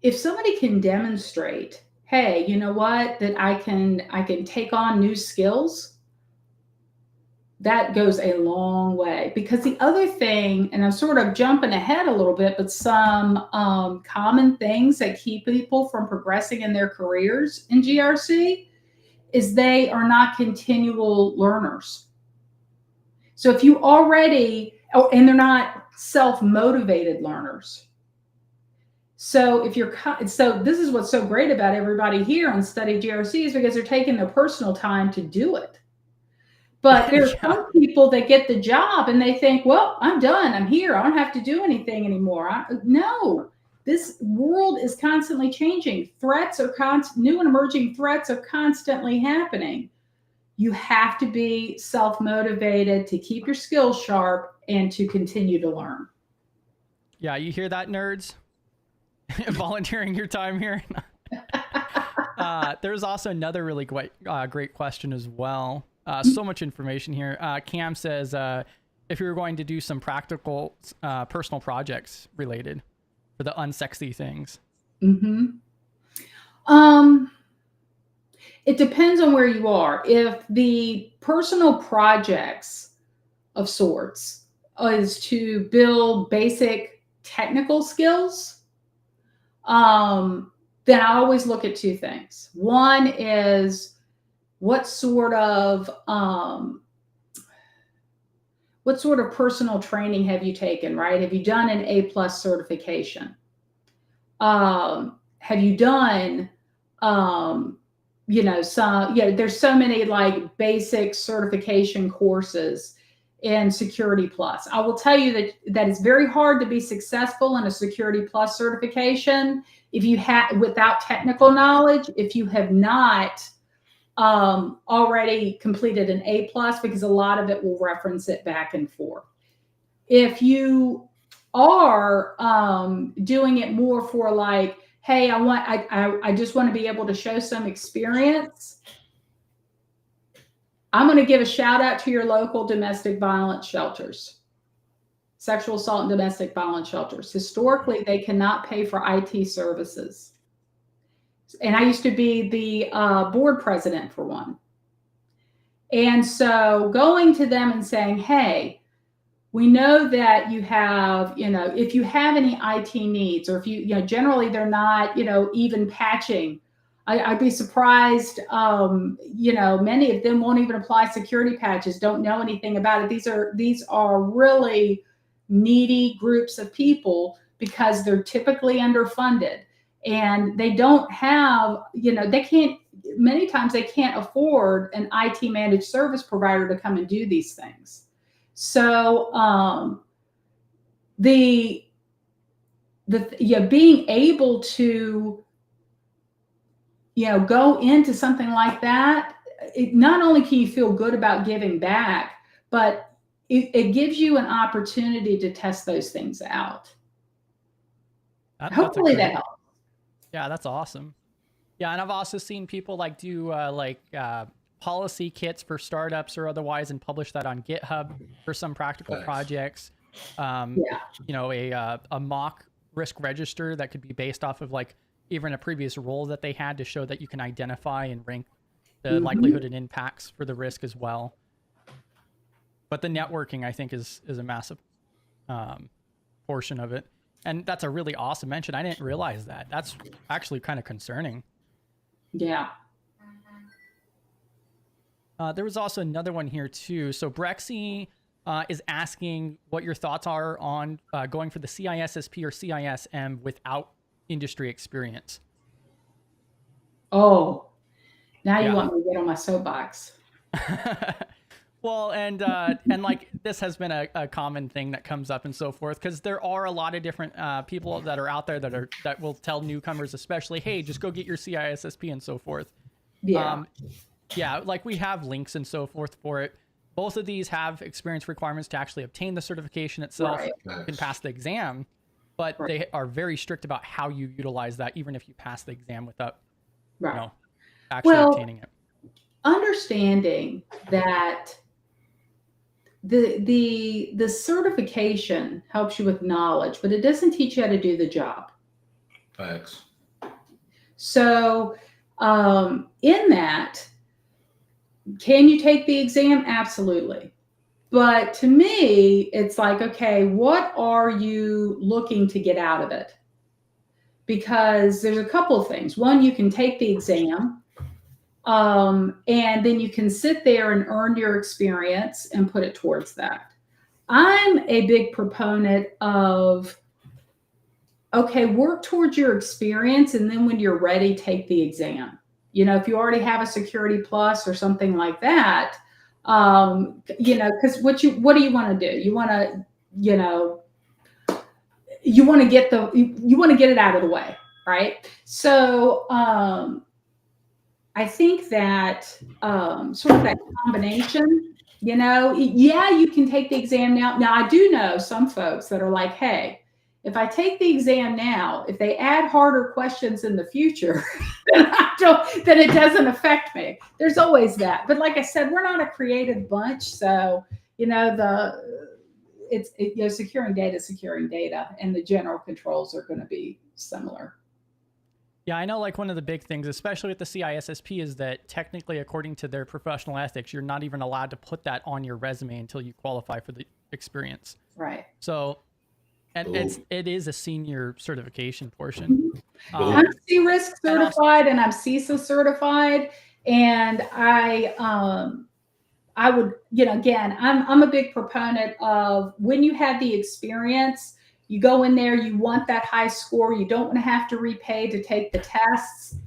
if somebody can demonstrate, hey, you know what, that I can take on new skills, that goes a long way. Because the other thing, and I'm sort of jumping ahead a little bit, but some common things that keep people from progressing in their careers in GRC is they are not continual learners. So if you already, and they're not self-motivated learners. So so this is what's so great about everybody here on Study GRC is because they're taking their personal time to do it. But there's some people that get the job and they think, well, I'm done. I'm here. I don't have to do anything anymore. No, this world is constantly changing. Threats are new and emerging threats are constantly happening. you have to be self-motivated to keep your skills sharp and to continue to learn. Yeah, you hear that, nerds? Volunteering your time here. There's also another really great question as well. So much information here. Cam says, if you were going to do some practical personal projects related for the unsexy things. It depends on where you are. If the personal projects of sorts is to build basic technical skills, then I always look at two things. One is what sort of personal training have you taken, right? Have you done an A+ certification? Have you done, there's so many like basic certification courses in Security Plus. I will tell you that it's very hard to be successful in a Security Plus certification if you have without technical knowledge, if you have not already completed an A+, because a lot of it will reference it back and forth. If you are doing it more for like, hey, I just want to be able to show some experience, I'm going to give a shout out to your local domestic violence shelters, sexual assault and domestic violence shelters. Historically, they cannot pay for IT services. And I used to be the board president for one. And so going to them and saying, hey, we know that you have, if you have any IT needs, or if generally they're not, even patching. I'd be surprised, many of them won't even apply security patches, don't know anything about it. These are really needy groups of people because they're typically underfunded and they don't have, many times they can't afford an IT managed service provider to come and do these things. So being able to go into something like that, not only can you feel good about giving back, but it gives you an opportunity to test those things out. Hopefully that helps. Yeah, that's awesome. Yeah, and I've also seen people do policy kits for startups or otherwise and publish that on GitHub for some practical projects. A mock risk register that could be based off of even a previous role that they had to show that you can identify and rank the likelihood and impacts for the risk as well. But the networking, I think, is a massive portion of it. And that's a really awesome mention. I didn't realize that. That's actually kind of concerning. Yeah. There was also another one here too. So Brexy is asking what your thoughts are on going for the CISSP or CISM without industry experience. Oh, now you want me to get on my soapbox. Well, and this has been a common thing that comes up and so forth, because there are a lot of different people that are out there that will tell newcomers, especially, hey, just go get your CISSP and so forth. Yeah. We have links and so forth for it. Both of these have experience requirements to actually obtain the certification itself. Right. You can pass the exam, but they are very strict about how you utilize that, even if you pass the exam without actually obtaining it. Understanding that the certification helps you with knowledge, but it doesn't teach you how to do the job. Facts. So in that, can you take the exam? Absolutely. But to me, it's like, okay, what are you looking to get out of it? Because there's a couple of things. One, you can take the exam, and then you can sit there and earn your experience and put it towards that. I'm a big proponent of, okay, work towards your experience, and then when you're ready, take the exam. If you already have a Security Plus or something like that, because what do you want to do? You want to get it out of the way, right? So I think that sort of that combination, yeah, you can take the exam now. Now, I do know some folks that are like, hey, if I take the exam now, if they add harder questions in the future, then it doesn't affect me. There's always that. But like I said, we're not a creative bunch. So, securing data, and the general controls are going to be similar. Yeah, I know like one of the big things, especially with the CISSP, is that technically, according to their professional ethics, you're not even allowed to put that on your resume until you qualify for the experience. Right. So, and it is a senior certification portion. I'm C-Risk certified and I'm CISO certified. And I would, again, I'm a big proponent of when you have the experience, you go in there, you want that high score. You don't want to have to repay to take the tests.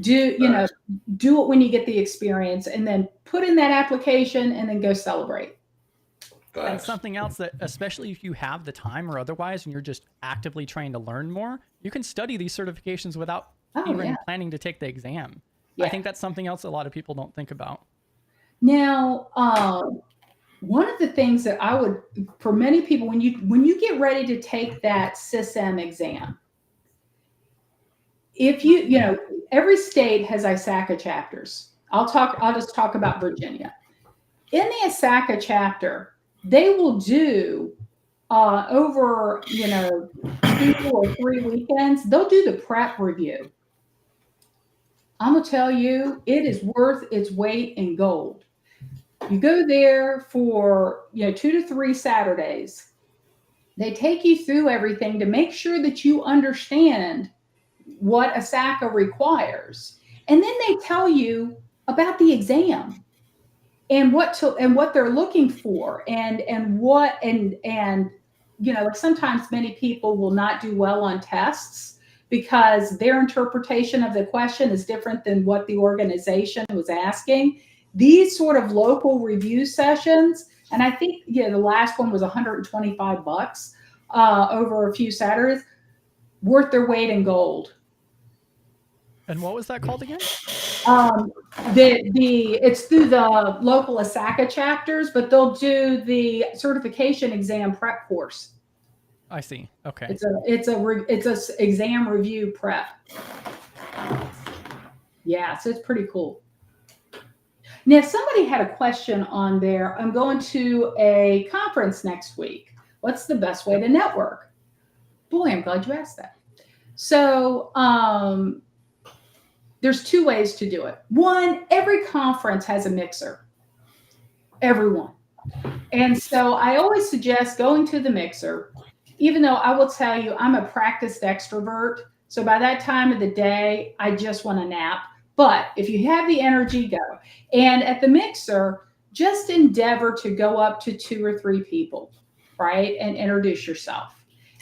Do it when you get the experience, and then put in that application and then go celebrate. And something else that, especially if you have the time or otherwise, and you're just actively trying to learn more, you can study these certifications without even planning to take the exam. Yeah. I think that's something else a lot of people don't think about. Now, one of the things that I would, for many people, when you get ready to take that CISM exam, if every state has ISACA chapters. I'll just talk about Virginia. In the ISACA chapter, they will do over 2 or 3 weekends, they'll do the prep review. I'm gonna tell you, it is worth its weight in gold. You go there for 2 to 3 Saturdays. They take you through everything to make sure that you understand what ISACA requires, and then they tell you about the exam and what they're looking for, and sometimes many people will not do well on tests because their interpretation of the question is different than what the organization was asking. These sort of local review sessions, and I think the last one was $125 over a few Saturdays, worth their weight in gold. And what was that called again? It's through the local ISACA chapters, but they'll do the certification exam prep course. I see. Okay. It's a exam review prep. Yeah, so it's pretty cool. Now, somebody had a question on there. I'm going to a conference next week. What's the best way to network? Boy, I'm glad you asked that. So there's 2 ways to do it. One, every conference has a mixer. Everyone. And so I always suggest going to the mixer, even though I will tell you I'm a practiced extrovert. So by that time of the day, I just want to nap. But if you have the energy, go. And at the mixer, just endeavor to go up to 2 or 3 people, right? And introduce yourself.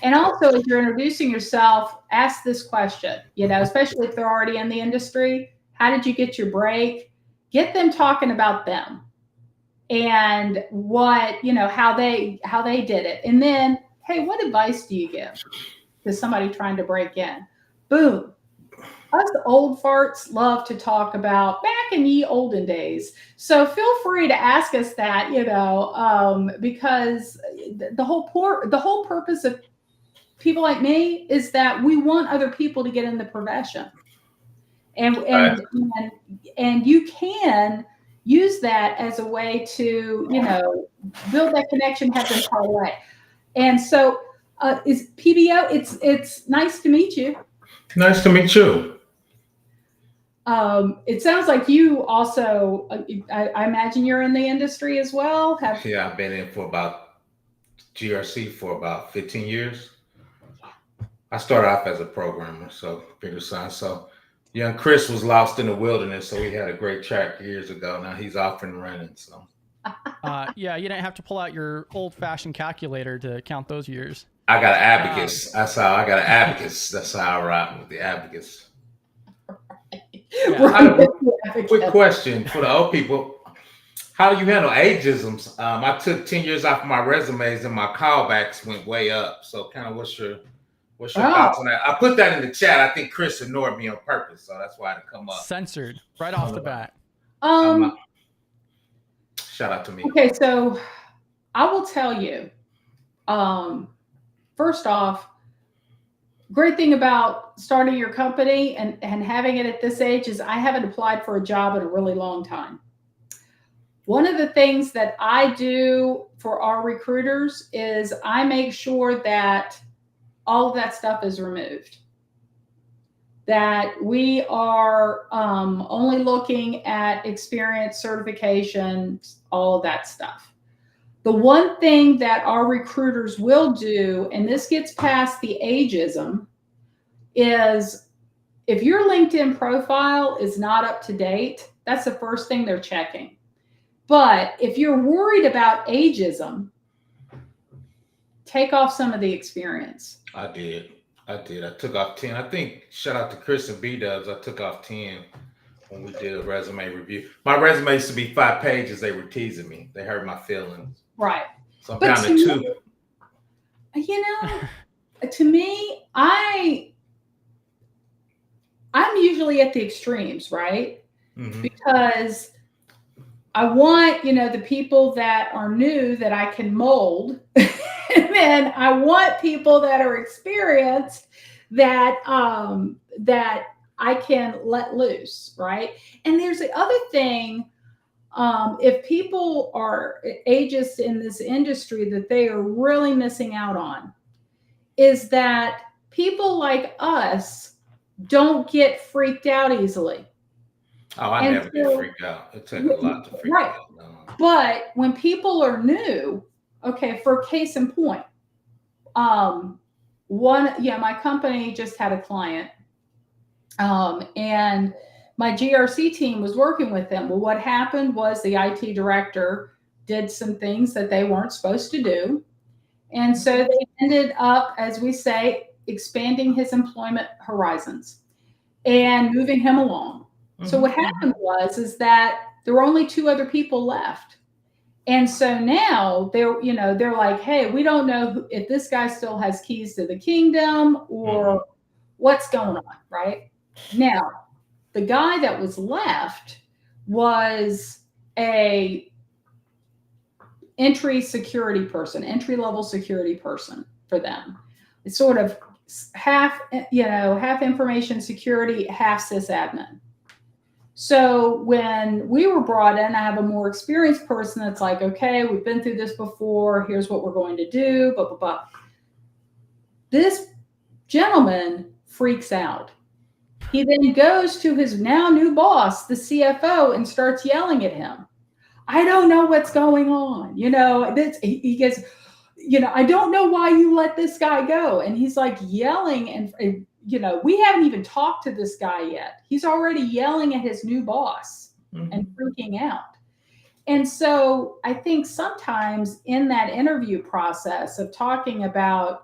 And also, as you're introducing yourself, ask this question, especially if they're already in the industry. How did you get your break? Get them talking about them and what, how they did it. And then, hey, what advice do you give to somebody trying to break in? Boom. Us old farts love to talk about back in ye olden days. So feel free to ask us that, because the whole purpose of people like me is that we want other people to get in the profession, and you can use that as a way to build that connection, have them far away. And so is PBO, it's nice to meet you. Nice to meet you. It sounds like you also, I imagine you're in the industry as well. Yeah, I've been in for about GRC for about 15 years. I started off as a programmer, so computer science. So young Chris was lost in the wilderness, so we had a great track years ago. Now he's off and running. So yeah, you didn't have to pull out your old-fashioned calculator to count those years. I got an abacus. That's how I got an abacus. That's how I rock with the abacus. Yeah. Quick question for the old people. How do you handle ageisms? I took 10 years off my resumes and my callbacks went way up. So kind of what's What's your thoughts on that? I put that in the chat. I think Chris ignored me on purpose, so that's why it come up. Censored right off the bat. Shout out to me. Okay, so I will tell you, first off, great thing about starting your company and having it at this age is I haven't applied for a job in a really long time. One of the things that I do for our recruiters is I make sure that all of that stuff is removed. That we are only looking at experience, certifications, all of that stuff. The one thing that our recruiters will do, and this gets past the ageism, is if your LinkedIn profile is not up to date, that's the first thing they're checking. But if you're worried about ageism, take off some of the experience. I did. I took off 10. I think, shout out to Chris and B-Dubs, I took off 10 when we did a resume review. My resume used to be 5 pages. They were teasing me. They hurt my feelings. Right. So I'm down to 2. You know, to me, I'm usually at the extremes, right? Mm-hmm. Because I want, the people that are new that I can mold. And then I want people that are experienced that I can let loose, right? And there's the other thing, if people are ageist in this industry that they are really missing out on is that people like us don't get freaked out easily. Oh, I never get freaked out. It took a lot to freak out. No. But when people are new, okay, for case in point, my company just had a client, and my GRC team was working with them. Well, what happened was the IT director did some things that they weren't supposed to do. And so they ended up, as we say, expanding his employment horizons and moving him along. Mm-hmm. So what happened is that there were only 2 other people left. And so now they're like, hey, we don't know if this guy still has keys to the kingdom or what's going on, right? Now, the guy that was left was a entry-level security person for them. It's sort of half information security, half sysadmin. So when we were brought in, I have a more experienced person that's like, okay, we've been through this before. Here's what we're going to do, blah, blah, blah. This gentleman freaks out. He then goes to his now new boss, the CFO, and starts yelling at him. I don't know what's going on. He goes, I don't know why you let this guy go. And he's like yelling and we haven't even talked to this guy yet. He's already yelling at his new boss and freaking out. And so I think sometimes in that interview process of talking about,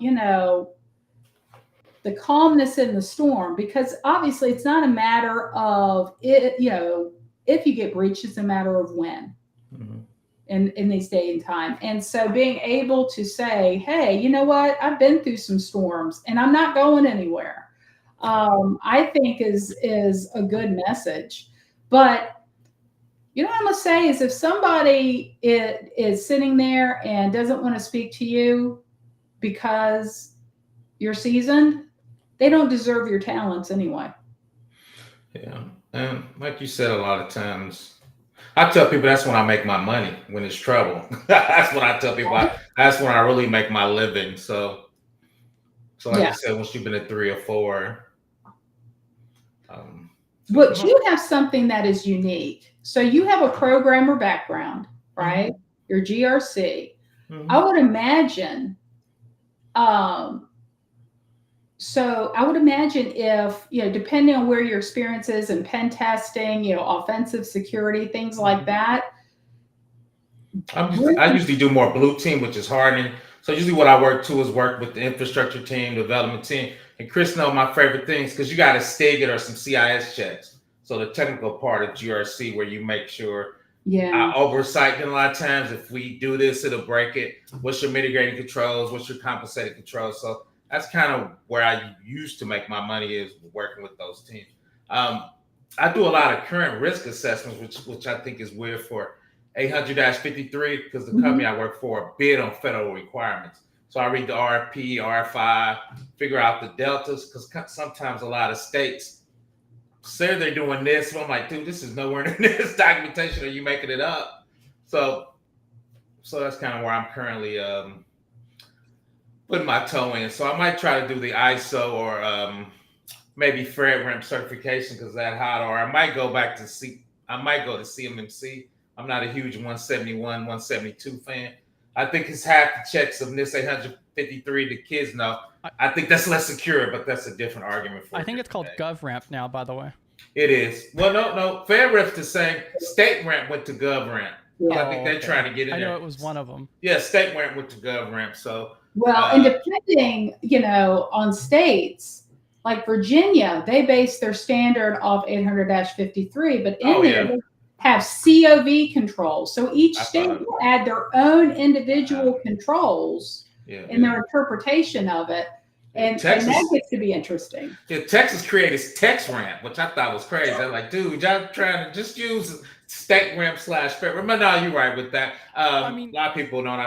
the calmness in the storm, because obviously it's not a matter of it, if you get breached, it's a matter of when in these day and time. And so being able to say, hey, you know what, I've been through some storms and I'm not going anywhere. I think is a good message. But what I'm going to say is if somebody is sitting there and doesn't want to speak to you because you're seasoned, they don't deserve your talents anyway. Yeah. And like you said, a lot of times, I tell people that's when I make my money, when it's trouble. That's when I tell people, that's when I really make my living. So like you said, once you've been at 3 or 4. But you have something that is unique. So you have a programmer background, right? You're GRC. I would imagine, if, depending on where your experience is in pen testing, offensive security, things like that. I usually do more blue team, which is hardening. So usually what I work with the infrastructure team, development team. And Chris knows my favorite things because you got a STIG or some CIS checks. So the technical part of GRC where you make sure oversight. And a lot of times if we do this, it'll break it. What's your mitigating controls? What's your compensating controls? So that's kind of where I used to make my money, is working with those teams. I do a lot of current risk assessments, which I think is weird for 800-53, because the company I work for bid on federal requirements. So I read the RFP, RFI, figure out the deltas, because sometimes a lot of states say they're doing this. So I'm like, dude, this is nowhere in this documentation. Are you making it up? So that's kind of where I'm currently putting my toe in. So I might try to do the ISO or maybe FedRAMP certification, because that's hot. Or I might go back to I might go to CMMC. I'm not a huge 171, 172 fan. I think it's half the checks of NIST 853 the kids know. I think that's less secure, but that's a different argument for I think it's called GovRamp now, by the way. It is. Well, no. FedRAMP's the same. State ramp went to GovRamp. Yeah. I think they're trying to get in there. I know it was one of them. Yeah, state ramp went to GovRamp. So and depending, on states, like Virginia, they base their standard off 800-53, but they have COV controls. So each state will add their own individual controls in their interpretation of it. And that gets to be interesting. Yeah, Texas created text ramp, which I thought was crazy. I'm like, dude, y'all trying to just use state ramp / federal. But no, you're right with that. A lot of people know, and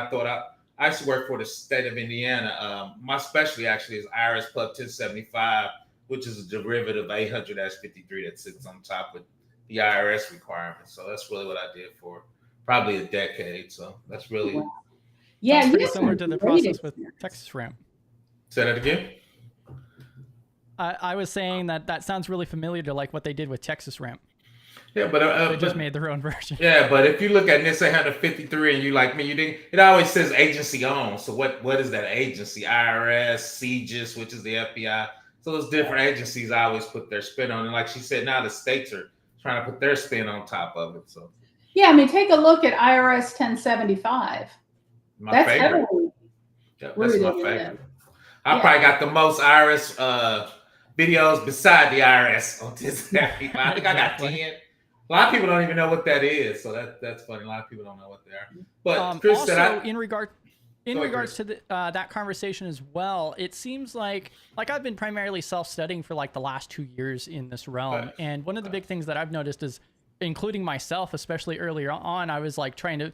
I used to work for the state of Indiana. My specialty actually is IRS Club 1075, which is a derivative of 800-53 that sits on top of the IRS requirements. So that's really what I did for probably a decade. So that's really pretty similar to the process with Texas Ramp. Say that again. I was saying that sounds really familiar to like what they did with Texas Ramp. Yeah, but they just made their own version. Yeah, but if you look at NIST 853 and you like me, it always says agency owned. So what is that agency? IRS, CGIS, which is the FBI. So those different agencies always put their spin on it. And like she said, now the states are trying to put their spin on top of it. So take a look at IRS 1075. My favorite. That's my favorite. I probably got the most IRS videos beside the IRS on this. I think I got 10. A lot of people don't even know what that is, so that's funny. A lot of people don't know what they are. But Chris also, said, in regards to that conversation as well, it seems like I've been primarily self-studying for like the last 2 years in this realm, and one of the big things that I've noticed is, including myself, especially earlier on, I was like trying to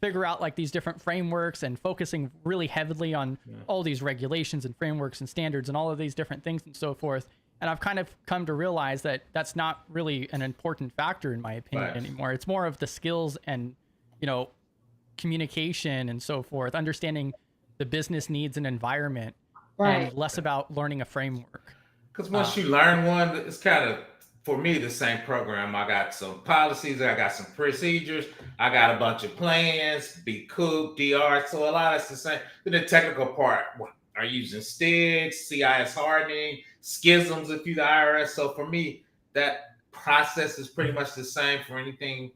figure out like these different frameworks and focusing really heavily on all these regulations and frameworks and standards and all of these different things and so forth. And I've kind of come to realize that that's not really an important factor in my opinion anymore. It's more of the skills and, communication and so forth, understanding the business needs and environment, and less about learning a framework. Because once you learn one, it's kind of, for me, the same program. I got some policies, I got some procedures, I got a bunch of plans, BCOOP, DR. So a lot of it's the same. Then the technical part are using STIGs, CIS hardening, schisms if you're the IRS. So for me, that process is pretty much the same for anything.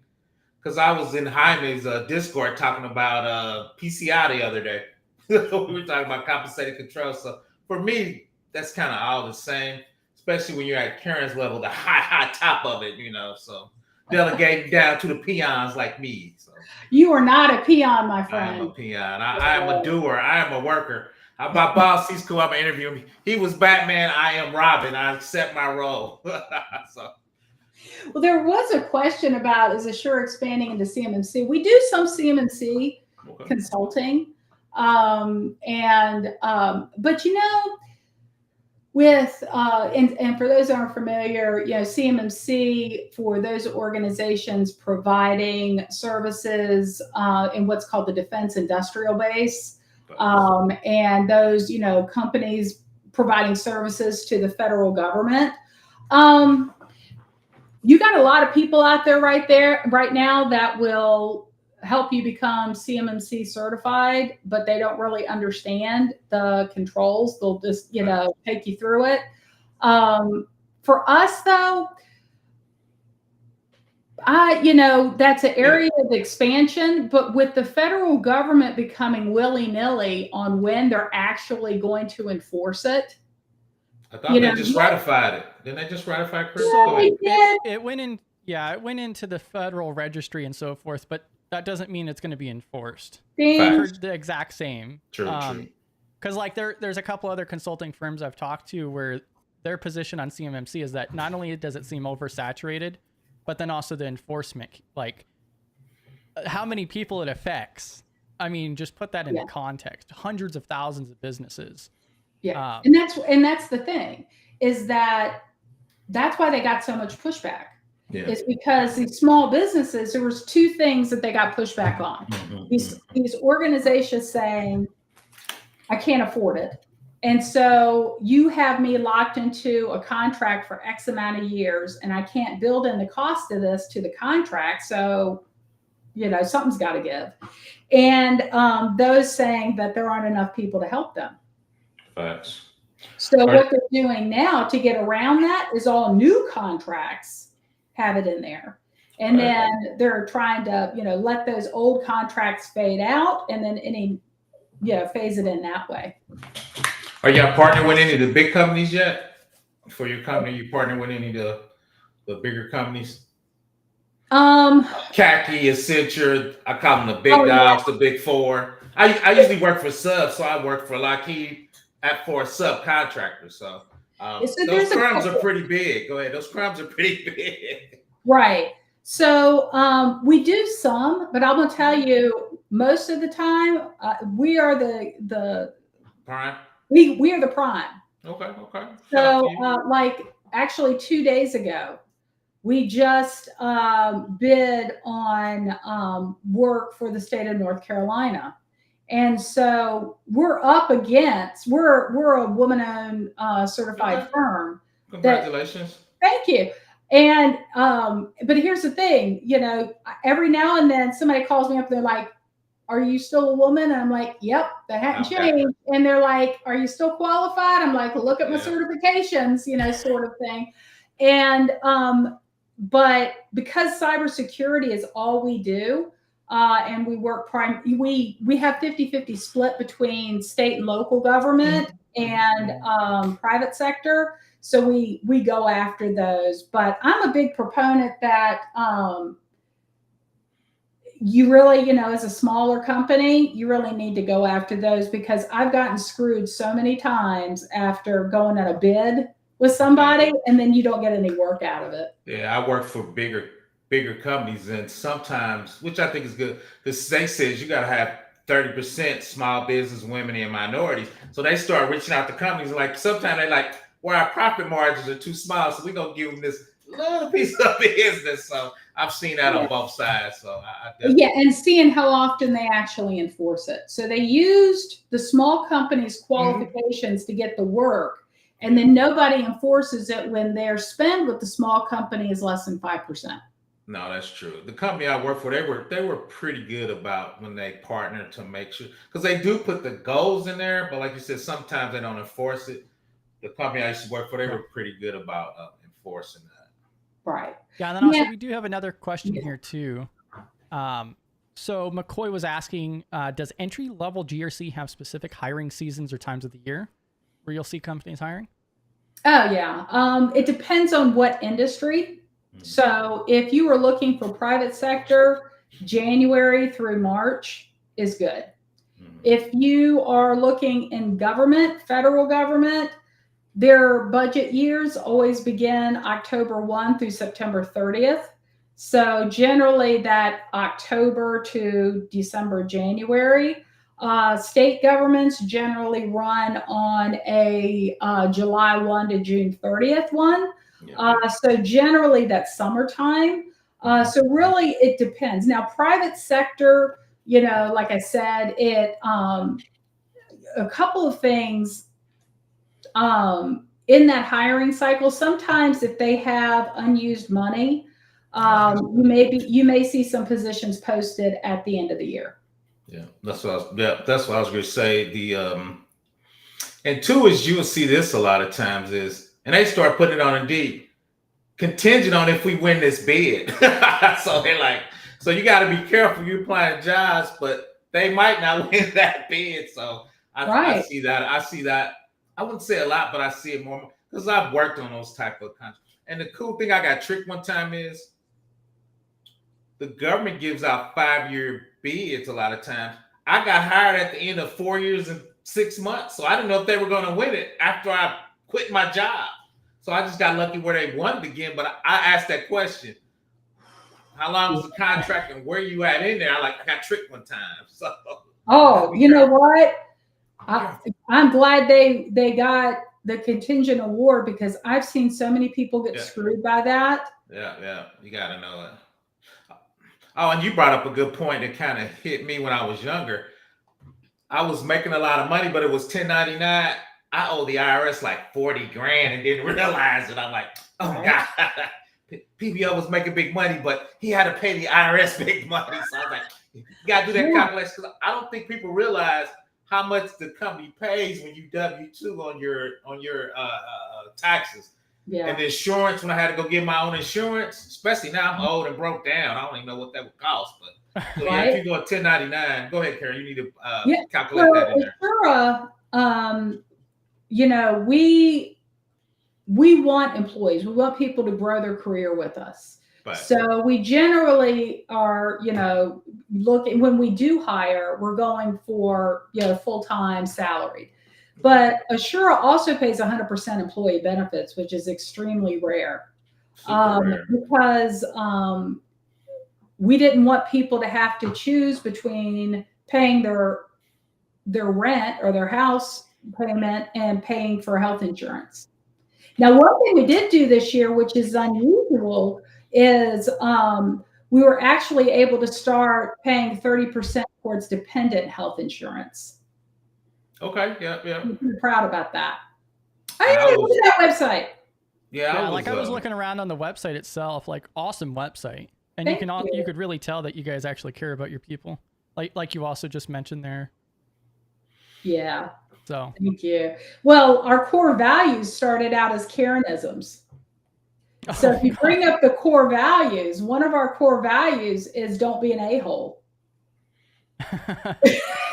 Because I was in Jaime's Discord talking about PCI the other day. We were talking about compensated control. So for me, that's kind of all the same. Especially when you're at Karen's level, the high top of it, so delegating down to the peons like me. So you are not a peon, my friend. I am a peon. I am a doer. I am a worker. My boss, he's cool. I'm interviewing me. He was Batman. I am Robin. I accept my role. Well, there was a question about, is Assura expanding into CMMC? We do some CMMC consulting. But with and for those who aren't familiar, CMMC, for those organizations providing services in what's called the defense industrial base, and those companies providing services to the federal government. You got a lot of people out there right now that will help you become CMMC certified, but they don't really understand the controls. They'll just, take you through it. For us though, that's an area of expansion, but with the federal government becoming willy-nilly on when they're actually going to enforce it. I thought they just ratified it. Didn't they just ratify Crypt? So it went in, it went into the federal registry and so forth, but that doesn't mean it's going to be enforced. I heard the exact same. True. Because like there's a couple other consulting firms I've talked to where their position on CMMC is that not only does it seem oversaturated, but then also the enforcement, like how many people it affects. I mean, just put that into context. Hundreds of thousands of businesses. Yeah, and that's the thing, is that's why they got so much pushback. Yeah. It's because these small businesses, there was two things that they got pushback on. These organizations saying, I can't afford it. And so you have me locked into a contract for X amount of years, and I can't build in the cost of this to the contract. So, something's got to give. And those saying that there aren't enough people to help them. Facts. So what they're doing now to get around that is all new contracts have it in there. And then they're trying to, let those old contracts fade out, and then phase it in that way. Are y'all partnering with any of the big companies yet? For your company, you partner with any of the bigger companies? Khaki, Accenture, I call them the big dogs, the big four. I usually work for subs, so I work for Lockheed for a subcontractor. So those crumbs are pretty big. Go ahead. Those crumbs are pretty big. Right. So we do some, but I'm going to tell you, most of the time, we are the prime. We are the prime. Okay. So like actually 2 days ago, we just bid on work for the state of North Carolina. And so we're up against, we're a woman-owned certified firm. Congratulations. Thank you. And, but here's the thing, every now and then somebody calls me up, they're like, are you still a woman? And I'm like, yep, that hadn't changed. And they're like, are you still qualified? I'm like, look at my certifications, sort of thing. And, but because cybersecurity is all we do, and we work we have 50-50 split between state and local government and private sector. So we go after those. But I'm a big proponent that you really, as a smaller company, you really need to go after those, because I've gotten screwed so many times after going at a bid with somebody and then you don't get any work out of it. Yeah, I work for bigger companies, and sometimes, which I think is good, the state says you got to have 30% small business, women, and minorities. So they start reaching out to companies, like sometimes they like, well, our profit margins are too small, so we're going to give them this little piece of business. So I've seen that on both sides. So and seeing how often they actually enforce it. So they used the small companies' qualifications to get the work, and then nobody enforces it when their spend with the small company is less than 5%. No, that's true. The company I work for, they were pretty good about when they partner to make sure, because they do put the goals in there, but like you said, sometimes they don't enforce it. The company I used to work for, they were pretty good about enforcing that. Right. Yeah, and then also we do have another question here too. So McCoy was asking, does entry-level GRC have specific hiring seasons or times of the year where you'll see companies hiring? Oh, yeah. It depends on what industry. So if you were looking for private sector, January through March is good. If you are looking in government, federal government, their budget years always begin October 1 through September 30th. So generally that October to December, January. State governments generally run on a July 1 to June 30th one. So generally that's summertime. So really it depends. Now, private sector, like I said, a couple of things in that hiring cycle. Sometimes if they have unused money, you may see some positions posted at the end of the year. Yeah, that's what I was going to say. And two is, you will see this a lot of times and they start putting it on Indeed, contingent on if we win this bid. So they're like, so you got to be careful. You're applying jobs, but they might not win that bid. So I see that. I wouldn't say a lot, but I see it more because I've worked on those type of contracts. And the cool thing, I got tricked one time is the government gives out 5-year bids a lot of times. I got hired at the end of 4 years and 6 months. So I didn't know if they were going to win it after I quit my job. So I just got lucky where they won it again. But I asked that question. How long was the contract and where you at in there? I got tricked one time. So you know what? I'm glad they got the contingent award, because I've seen so many people get screwed by that. Yeah. You got to know it. Oh, and you brought up a good point that kind of hit me when I was younger. I was making a lot of money, but it was 1099. I owe the IRS like 40 grand and didn't realize it. I'm like, oh God. PBO was making big money, but he had to pay the IRS big money. So I was like, you got to do that calculation, because I don't think people realize how much the company pays when you W-2 on your taxes. Yeah. And the insurance, when I had to go get my own insurance, especially now I'm old and broke down, I don't even know what that would cost. But so if you go 1099, go ahead, Karen. You need to calculate that in there. Assura, we want employees. We want people to grow their career with us. Right. So we generally are, looking, when we do hire, we're going for, full-time salary. But Assura also pays 100% employee benefits, which is extremely rare. Because we didn't want people to have to choose between paying their rent or their house payment and paying for health insurance. Now, one thing we did do this year, which is unusual, is we were actually able to start paying 30% towards dependent health insurance. Okay, yeah. I'm pretty proud about that. Look at that website. Yeah, I was looking around on the website itself, like awesome website. And you could really tell that you guys actually care about your people. Like you also just mentioned there. Yeah. So thank you. Well, our core values started out as Karenisms. So if you bring up the core values, one of our core values is don't be an a-hole.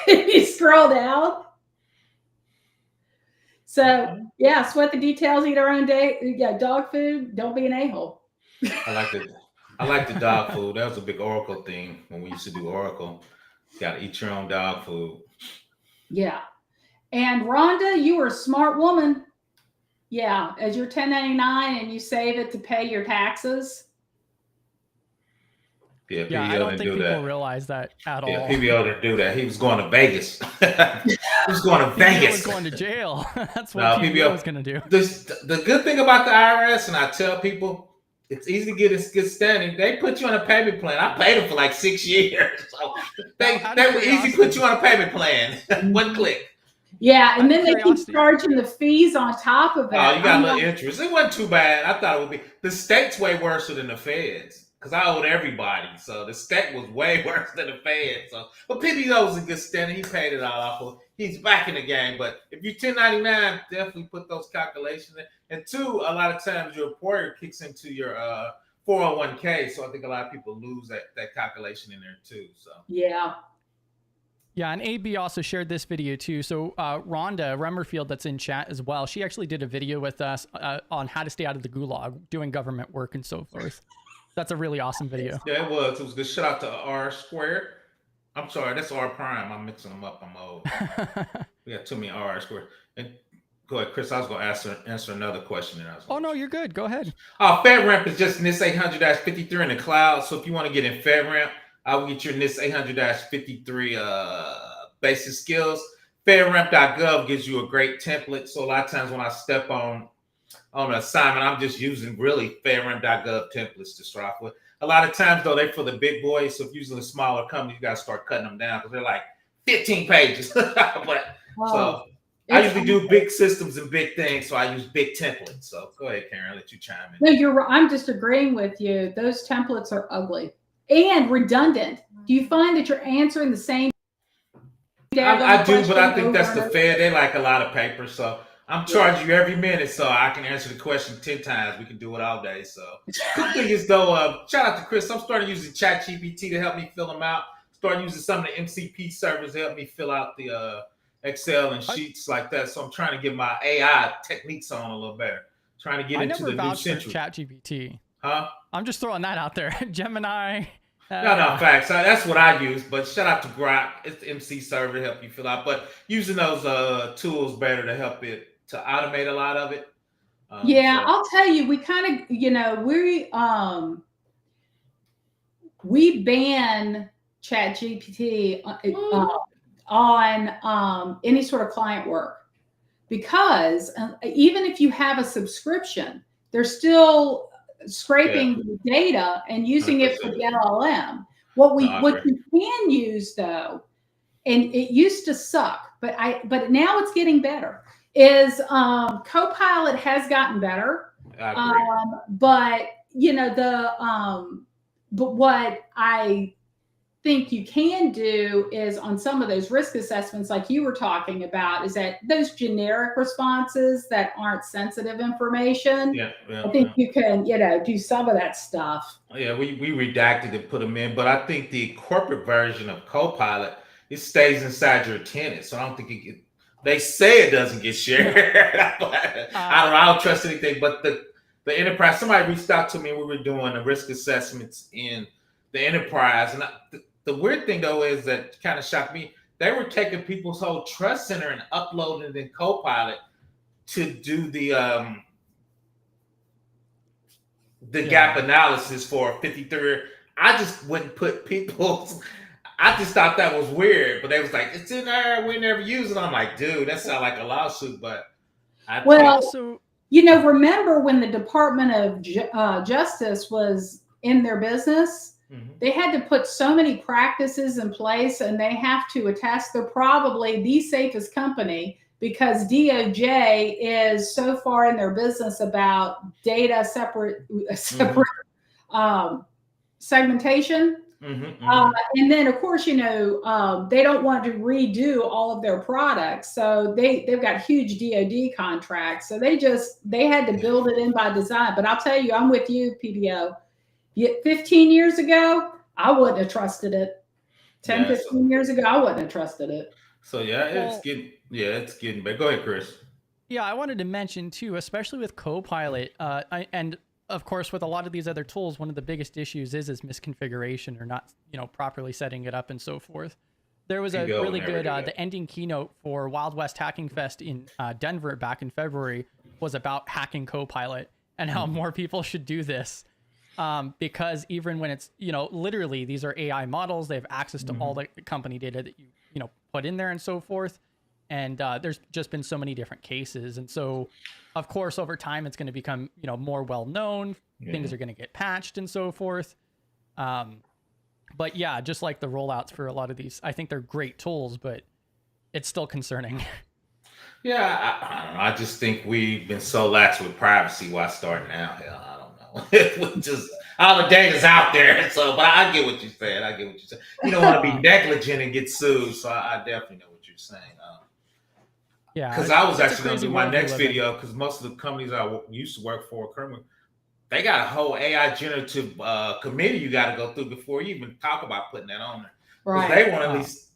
You scroll down. So yeah, sweat the details, eat our own day. Yeah, dog food, don't be an a-hole. I like the dog food. That was a big Oracle thing when we used to do Oracle. You gotta eat your own dog food. Yeah. And Rhonda, you are a smart woman. Yeah, as your 1099 and you save it to pay your taxes. Yeah, I don't think people realize that at all. Yeah, PBO didn't do that. He was going to Vegas. He was going to Vegas. He was going to jail. That's what PBO was going to do. The good thing about the IRS, and I tell people, it's easy to get a good standing. They put you on a payment plan. I paid them for like 6 years. So they were easy to put you on a payment plan. One click. Yeah, and then they keep charging the fees on top of it. Oh, you got a little interest. It wasn't too bad. I thought it would be. The state's way worse than the feds, because I owed everybody. So the state was way worse than the feds. So, but PBO was a good standing. He paid it all off. He's back in the game. But if you 1099, definitely put those calculations in. And two, a lot of times your employer kicks into your 401k. So I think a lot of people lose that calculation in there too. So yeah. Yeah, and AB also shared this video too. So Rhonda Remmerfield, that's in chat as well, she actually did a video with us on how to stay out of the gulag, doing government work and so forth. That's a really awesome video. Yeah, it was. It was good. Shout out to R Squared. I'm sorry, that's R Prime. I'm mixing them up. I'm old. We got too many R Squared. And go ahead, Chris. I was going to answer another question. No, you're good. Go ahead. FedRAMP is just NIST 800-53 in the cloud. So if you want to get in FedRAMP, I will get your NIST 800-53 basic skills. FedRAMP.gov gives you a great template. So a lot of times when I step on an assignment, I'm just using really FedRAMP.gov templates to start off with. A lot of times, though, they're for the big boys. So if you're using a smaller company, you got to start cutting them down because they're like 15 pages. So I usually do big systems and big things. So I use big templates. So go ahead, Karen, I'll let you chime in. No, I'm just agreeing with you. Those templates are ugly and redundant. Do you find that you're answering the same? I do, but I think that's the Fed. They like a lot of paper. So I'm charging you every minute so I can answer the question 10 times. We can do it all day. So good thing is, though, shout out to Chris. I'm starting using ChatGPT to help me fill them out. Starting using some of the MCP servers to help me fill out the Excel and sheets like that. So I'm trying to get my AI techniques on a little better. Trying to get into the new century. ChatGPT. Huh? I'm just throwing that out there. Gemini. No, facts. That's what I use. But shout out to Grok. It's the MC server to help you fill out. But using those tools better to help it to automate a lot of it. Yeah, I'll tell you, we kind of, we ban ChatGPT on any sort of client work, because even if you have a subscription, they're still scraping the data and using 100%. It for the LLM. What you can use though, and it used to suck, but now it's getting better, is Copilot has gotten better. But but what I think you can do is, on some of those risk assessments like you were talking about, is that those generic responses that aren't sensitive information, I think you can do some of that stuff. Yeah, we redacted and put them in, but I think the corporate version of Copilot, it stays inside your tenant, so I don't think they say it doesn't get shared. I don't trust anything, but the enterprise, somebody reached out to me, we were doing the risk assessments in the enterprise, and the weird thing though is that kind of shocked me. They were taking people's whole trust center and uploading it in Copilot to do the gap analysis for 53. I just wouldn't put people's. I just thought that was weird, but they was like, "It's in there. We never use it." I'm like, "Dude, that sounds like a lawsuit." But remember when the Department of Justice was in their business? They had to put so many practices in place, and they have to attest they're probably the safest company, because DOJ is so far in their business about data separate segmentation. And then, of course, they don't want to redo all of their products, so they've got huge DoD contracts. So they had to build it in by design. But I'll tell you, I'm with you, PBO. 15 years ago, I wouldn't have trusted it. 15 years ago, I wouldn't have trusted it. So it's getting better. Go ahead, Chris. Yeah, I wanted to mention too, especially with Copilot, and of course with a lot of these other tools, one of the biggest issues is misconfiguration, or not, properly setting it up and so forth. There was a really good, the ending keynote for Wild West Hacking Fest in Denver back in February was about hacking Copilot and how more people should do this. Because even when it's, literally these are AI models, they have access to all the company data that you put in there and so forth. And there's just been so many different cases. And so, of course, over time, it's going to become, more well-known. Things are going to get patched and so forth. But yeah, just like the rollouts for a lot of these, I think they're great tools, but it's still concerning. Yeah, I don't know. I just think we've been so lax with privacy. Why start now? Hell, I don't know. Just all the data's out there. So, but I get what you said. You don't want to be negligent and get sued. So I definitely know what you're saying. Yeah, because I was actually going to do my next video, because most of the companies I used to work for currently, they got a whole AI generative committee you got to go through before you even talk about putting that on there. Right. They want to at least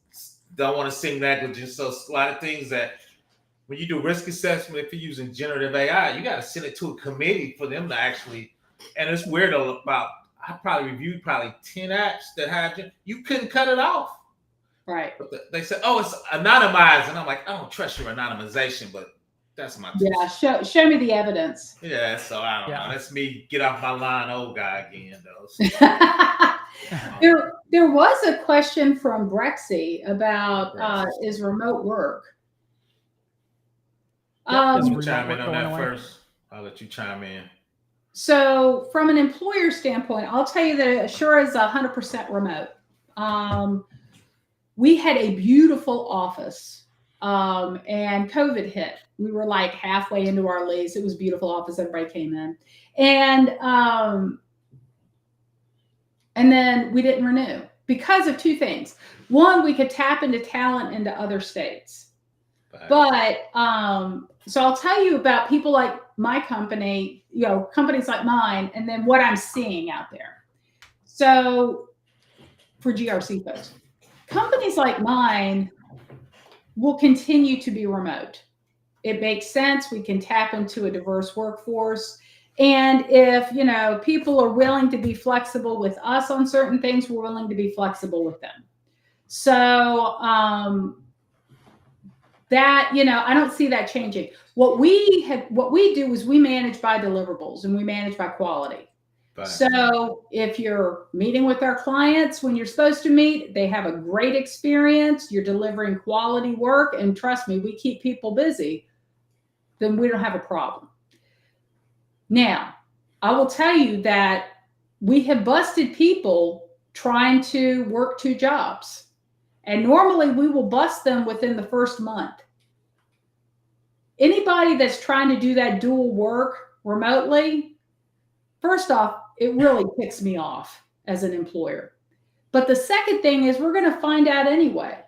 don't want to see negligence. So a lot of things that when you do risk assessment, if you're using generative AI, you got to send it to a committee for them to actually. And it's weird about. I probably reviewed 10 apps that have you couldn't cut it off. Right. But they said, "Oh, it's anonymized," and I'm like, "I don't trust your anonymization,but that's my show me the evidence." Yeah, so I don't know. That's me get off my line, old guy again, though. So. There was a question from Brexy about is remote work. Let me chime in on that first. I'll let you chime in. So, from an employer standpoint, I'll tell you that Assura is 100% remote. We had a beautiful office, and COVID hit. We were like halfway into our lease. It was a beautiful office. Everybody came in, and then we didn't renew because of two things. One, we could tap into talent into other states. But so I'll tell you about people like my company, companies like mine, and then what I'm seeing out there. So for GRC folks, companies like mine will continue to be remote. It makes sense. We can tap into a diverse workforce. And if, people are willing to be flexible with us on certain things, we're willing to be flexible with them. So that, I don't see that changing. What we do is we manage by deliverables and we manage by quality. Right. So if you're meeting with our clients when you're supposed to meet, they have a great experience, you're delivering quality work, and trust me, we keep people busy, then we don't have a problem. Now, I will tell you that we have busted people trying to work 2 jobs. And normally we will bust them within the first month. Anybody that's trying to do that dual work remotely, first off, it really ticks me off as an employer. But the second thing is we're going to find out anyway.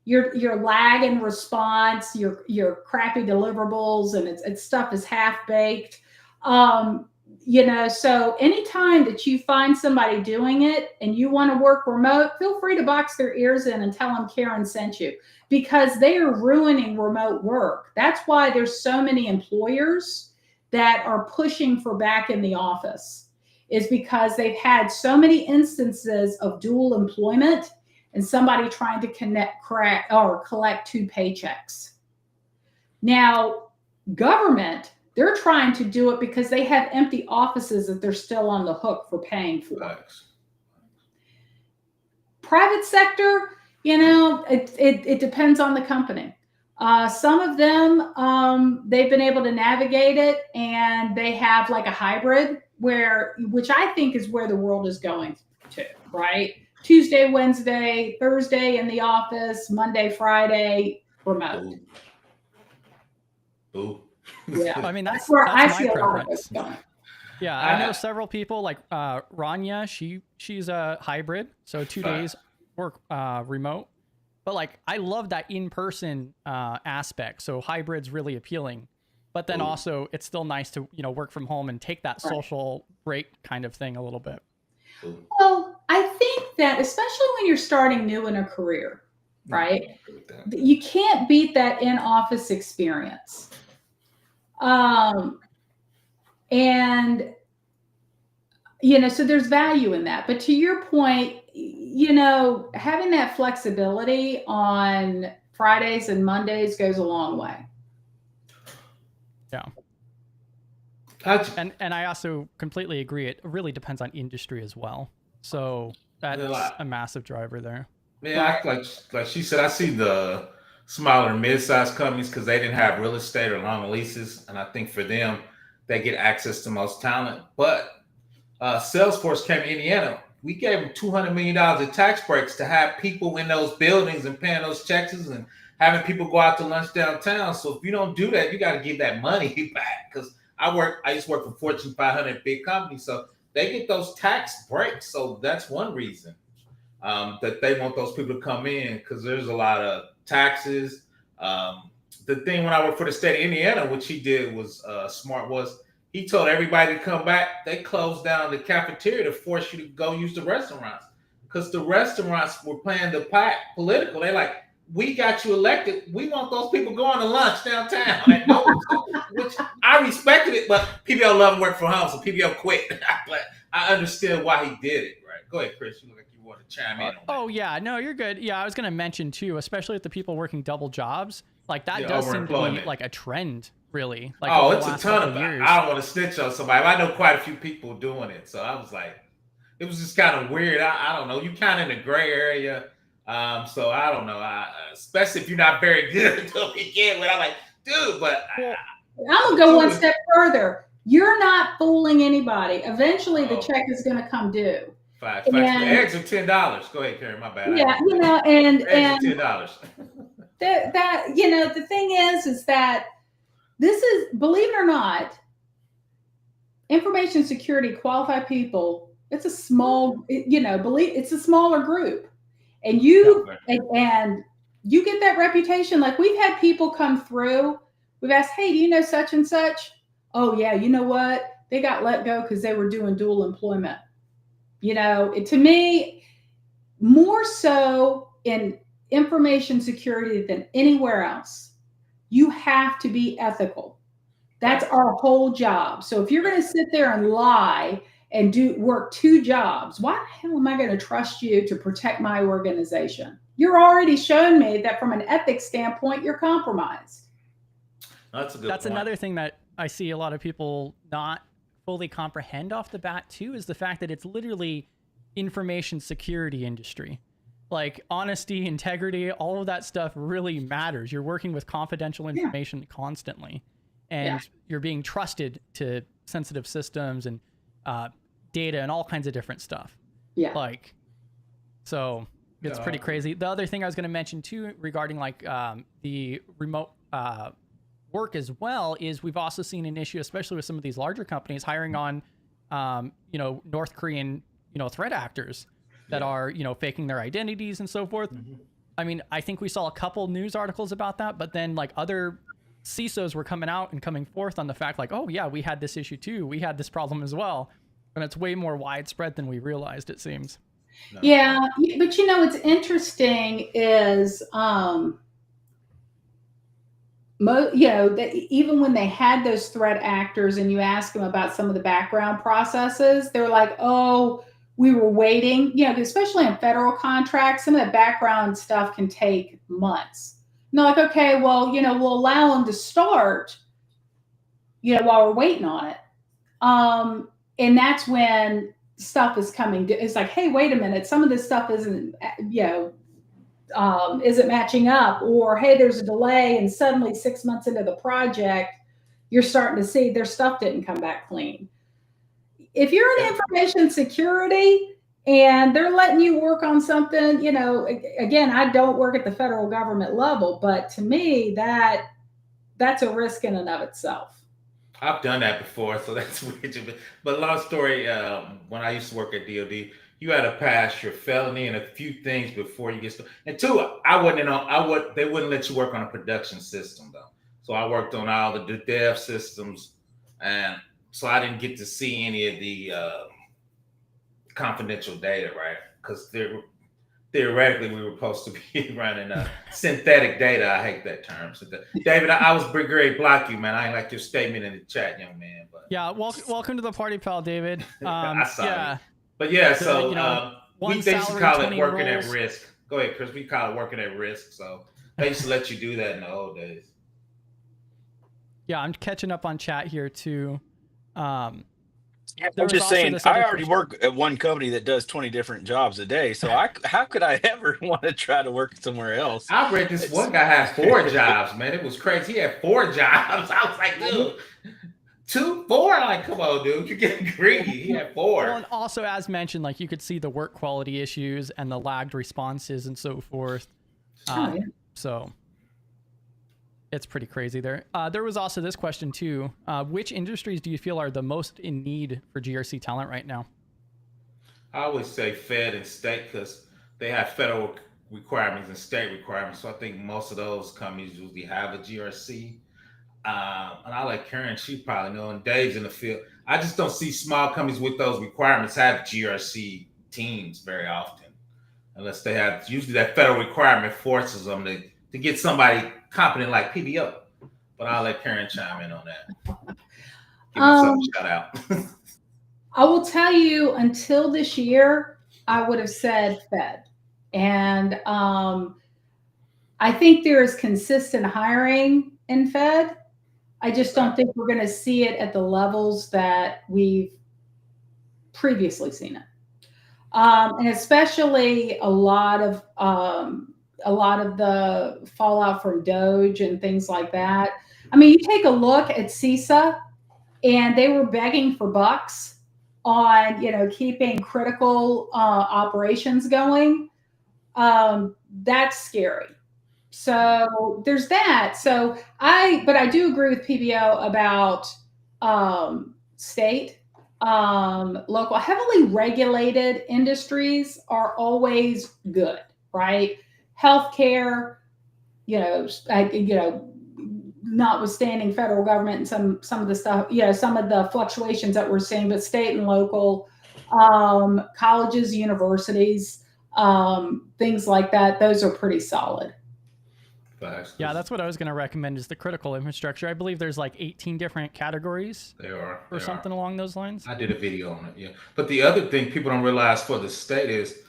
Your lag in response, your crappy deliverables, and it's stuff is half-baked. So anytime that you find somebody doing it and you want to work remote, feel free to box their ears in and tell them Karen sent you, because they are ruining remote work. That's why there's so many employers that are pushing for back in the office, is because they've had so many instances of dual employment and somebody trying to collect 2 paychecks. Now, government, they're trying to do it because they have empty offices that they're still on the hook for paying for. Nice. Private sector, it depends on the company. Some of them, they've been able to navigate it, and they have like a hybrid which I think is where the world is going to, right? Tuesday, Wednesday, Thursday in the office, Monday, Friday, remote. Ooh. Yeah, I mean that's my preference. Yeah, I know several people like Rania. She's a hybrid, so 2 days work remote. But like I love that in-person aspect. So hybrid's really appealing. But then also it's still nice to work from home and take that social break kind of thing a little bit. Well, I think that especially when you're starting new in a career, right? You can't beat that in-office experience. And, so there's value in that. But to your point, having that flexibility on Fridays and Mondays goes a long way. Yeah. And I also completely agree. It really depends on industry as well. So that's a massive driver there. Yeah, like she said, I see the smaller mid-sized companies because they didn't have real estate or long leases, and I think for them, they get access to most talent. But Salesforce came to Indiana. We gave them $200 million in tax breaks to have people in those buildings and paying those checks and having people go out to lunch downtown. So if you don't do that, you got to give that money back. Because I used to work for Fortune 500 big companies, so they get those tax breaks. So that's one reason that they want those people to come in, because there's a lot of taxes. The thing when I worked for the state of Indiana, which he did was smart, was he told everybody to come back. They closed down the cafeteria to force you to go use the restaurants, because the restaurants were playing the political. They're like, we got you elected. We want those people going to lunch downtown. Which I respected it, but PBL love work from home, so PBL quit. But I understood why he did it. Right? Go ahead, Chris. You look like you want to chime in on that. Oh yeah, no, you're good. Yeah, I was going to mention too, especially with the people working double jobs, like that does seem to be like a trend, really. Like, it's a ton of years. I don't want to snitch on somebody. I know quite a few people doing it, so I was like, it was just kind of weird. I don't know. You kind of in the gray area. So I don't know. Especially if you're not very good to begin with. I'm like, dude, but I'm gonna go one step further. You're not fooling anybody. Eventually, the check is gonna come due. Facts. The eggs are $10. Go ahead, Karen. My bad. Yeah, and $10. The thing is that this is, believe it or not, information security qualified people. It's a small, it's a smaller group. And you get that reputation. Like we've had people come through. We've asked, hey, do you know such and such? Oh yeah, you know what? They got let go because they were doing dual employment. To me, more so in information security than anywhere else, you have to be ethical. That's our whole job. So if you're going to sit there and lie and work 2 jobs, why the hell am I going to trust you to protect my organization? You're already showing me that from an ethics standpoint, you're compromised. That's a good That's point. another thing that I see a lot of people not fully comprehend off the bat too, is the fact that it's literally information security industry. Like honesty, integrity, all of that stuff really matters. You're working with confidential information constantly, and you're being trusted to sensitive systems and data and all kinds of different stuff. Yeah. Like, so it's pretty crazy. The other thing I was going to mention too, regarding like the remote work as well, is we've also seen an issue, especially with some of these larger companies hiring on, North Korean, threat actors that are, faking their identities and so forth. Mm-hmm. I mean, I think we saw a couple news articles about that, but then like other CISOs were coming forth on the fact like, oh yeah, we had this issue too. We had this problem as well. And it's way more widespread than we realized, it seems. No. Yeah. But what's interesting is, that even when they had those threat actors and you ask them about some of the background processes, they're like, oh, we were waiting, especially in federal contracts, some of the background stuff can take months. And they're like, okay, well, we'll allow them to start, while we're waiting on it. And that's when stuff is coming. It's like, hey, wait a minute, some of this stuff isn't matching up, or hey, there's a delay, and suddenly 6 months into the project, you're starting to see their stuff didn't come back clean. If you're in information security and they're letting you work on something, again, I don't work at the federal government level, but to me, that's a risk in and of itself. I've done that before, so that's weird. But long story, when I used to work at DoD, you had to pass your felony and a few things before you get started. And 2, they wouldn't let you work on a production system though. So I worked on all the dev systems, and so I didn't get to see any of the confidential data, right? Because theoretically we were supposed to be running synthetic data. I hate that term. David, I was great block you, man. I ain't like your statement in the chat, young man. But yeah, welcome to the party, pal, David. I saw it. But yeah, so we used to call it working at risk. Go ahead, Chris. We call it working at risk. So they used to let you do that in the old days. Yeah, I'm catching up on chat here too. I'm just saying, I already work at one company that does 20 different jobs a day. So how could I ever want to try to work somewhere else? I read this one guy had 4 jobs, man. It was crazy. He had 4 jobs. I was like, dude, 2, 4? Like, come on, dude, you're getting greedy. He had 4. Well, and also, as mentioned, like you could see the work quality issues and the lagged responses and so forth. So it's pretty crazy there. There was also this question too. Which industries do you feel are the most in need for GRC talent right now? I always say Fed and state, because they have federal requirements and state requirements. So I think most of those companies usually have a GRC. And I like Karen, she probably know, and Dave's in the field. I just don't see small companies with those requirements have GRC teams very often, unless they have, usually that federal requirement forces them to get somebody competent like PBO. But I'll let Karen chime in on that. Give myself a shout out. I will tell you, until this year, I would have said Fed. And I think there is consistent hiring in Fed. I just don't think we're going to see it at the levels that we've previously seen it. And especially a lot of the fallout from Doge and things like that. I mean, you take a look at CISO, and they were begging for bucks on, keeping critical operations going. That's scary. So there's that. But I do agree with PBO about state, local, heavily regulated industries are always good, right? Healthcare, notwithstanding federal government and some of the stuff, some of the fluctuations that we're seeing, but state and local, colleges, universities, things like that, those are pretty solid. Yeah, that's what I was going to recommend is the critical infrastructure. I believe there's like 18 different categories. Or something along those lines. I did a video on it, yeah. But the other thing people don't realize for the state is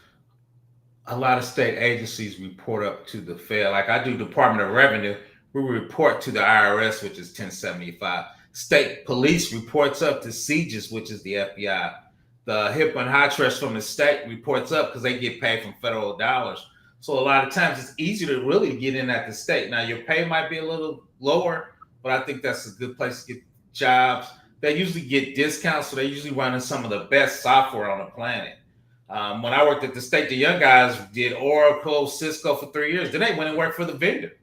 a lot of state agencies report up to the Fed. Like I do Department of Revenue, we report to the IRS, which is 1075. State police reports up to CISO, which is the FBI. The HIPAA and high trust from the state reports up because they get paid from federal dollars. So a lot of times it's easier to really get in at the state. Now your pay might be a little lower, but I think that's a good place to get jobs. They usually get discounts, so they're usually running some of the best software on the planet. When I worked at the state, the young guys did Oracle, Cisco for 3 years. Then they went and worked for the vendor.